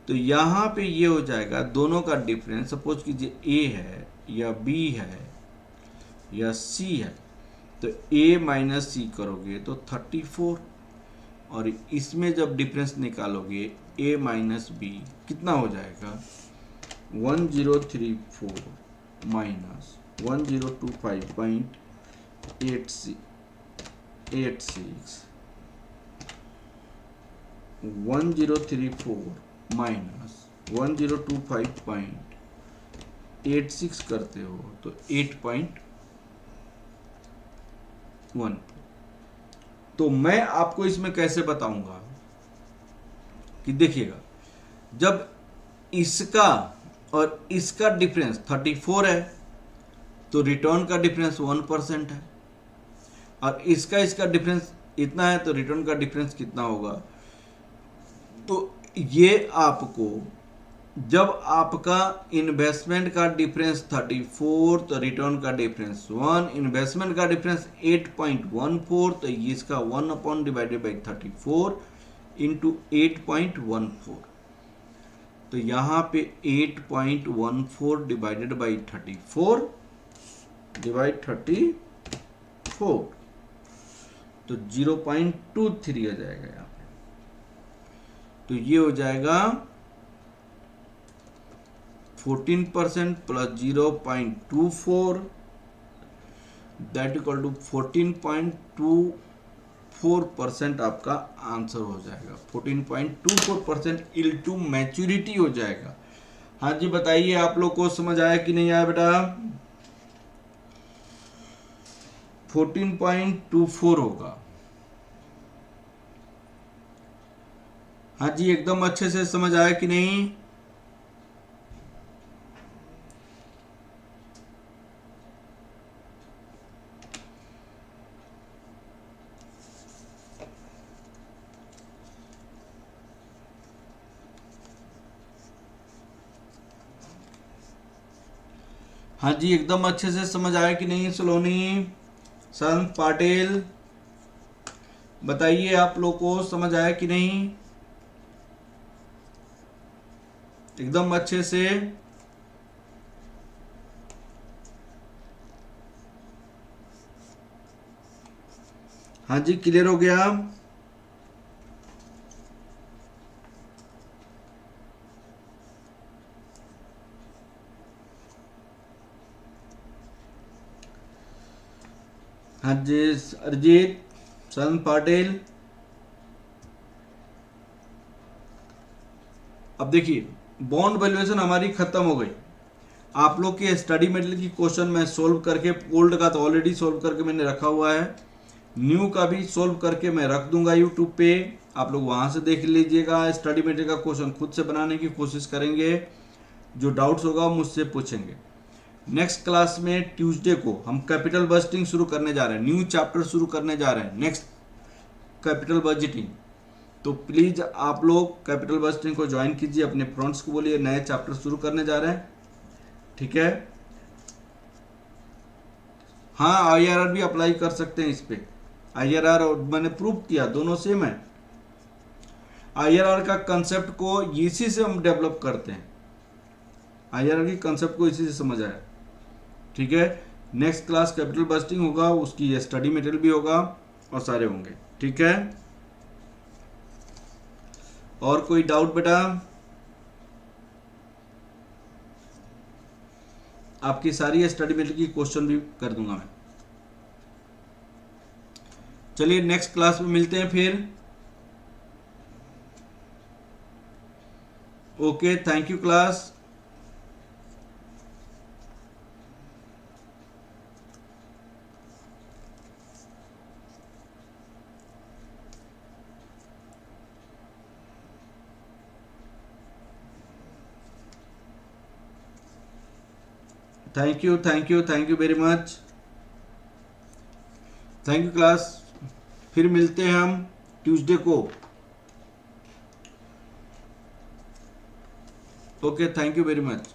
तो यहाँ पे ये हो जाएगा दोनों का डिफरेंस, सपोज कीजिए ए है या बी है या सी है, तो a माइनस सी करोगे तो 34, और इसमें जब डिफरेंस निकालोगे a माइनस बी कितना हो जाएगा 1034 माइनस 1025.86 1034 माइनस 1025.86 करते हो तो 8.1। तो मैं आपको इसमें कैसे बताऊंगा कि देखिएगा, जब इसका और इसका डिफरेंस 34 है तो रिटर्न का डिफरेंस 1% है, और इसका डिफरेंस इतना है तो रिटर्न का डिफरेंस कितना होगा। तो ये आपको, जब आपका इन्वेस्टमेंट का डिफरेंस 34 तो रिटर्न का डिफरेंस 1, इन्वेस्टमेंट का डिफरेंस 8.14 तो इसका 1/34 इंटू 8.14, तो यहाँ पे 8.14 डिवाइडेड बाई 34 डिवाइड 34 तो 0.23 आ जाएगा यहाँ पे। तो ये हो जाएगा 14% प्लस 0.24 दैट इक्वल टू 14.24% आपका आंसर हो जाएगा। 14.24% इल टू मैच्योरिटी हो जाएगा। हाँ जी बताइए, आप लोग को समझ आया कि नहीं आया बेटा? 14.24 होगा। हाँ जी, एकदम अच्छे से समझ आया कि नहीं? हाँ जी, एकदम अच्छे से समझ आया कि नहीं? सलोनी, संत पाटिल, बताइए आप लोग को समझ आया कि नहीं? एकदम अच्छे से। हाँ जी, क्लियर हो गया? हाँ जी, अरिजीत, संत पाटिल। अब देखिए, बॉन्ड वैल्यूएशन हमारी खत्म हो गई। आप लोग के स्टडी मटेरियल की क्वेश्चन मैं सोल्व करके, ओल्ड का तो ऑलरेडी सोल्व करके मैंने रखा हुआ है, न्यू का भी सोल्व करके मैं रख दूंगा यूट्यूब पे, आप लोग वहां से देख लीजिएगा। स्टडी मटेरियल का क्वेश्चन खुद से बनाने की कोशिश करेंगे, जो डाउट्स होगा मुझसे पूछेंगे। नेक्स्ट क्लास में ट्यूसडे को हम कैपिटल बजटिंग शुरू करने जा रहे हैं, न्यू चैप्टर शुरू करने जा रहे हैं, नेक्स्ट कैपिटल बजटिंग। तो प्लीज आप लोग कैपिटल बजटिंग को ज्वाइन कीजिए, अपने फ्रेंड्स को बोलिए नए चैप्टर शुरू करने जा रहे हैं, ठीक है? हाँ, IRR भी अप्लाई कर सकते हैं इस पे। IRR और मैंने प्रूव किया, दोनों सेम है। IRR का कंसेप्ट को इसी से हम डेवलप करते हैं, IRR की कंसेप्ट को इसी से समझ आया, ठीक है? नेक्स्ट क्लास कैपिटल बजटिंग होगा, उसकी स्टडी मटेरियल भी होगा और सारे होंगे, ठीक है? और कोई डाउट बेटा? आपकी सारी स्टडी मटेरियल की क्वेश्चन भी कर दूंगा मैं। चलिए नेक्स्ट क्लास में मिलते हैं फिर। Okay, thank you class. Thank you very much. Thank you class. फिर मिलते हैं हम ट्यूसडे को। Okay, thank you very much.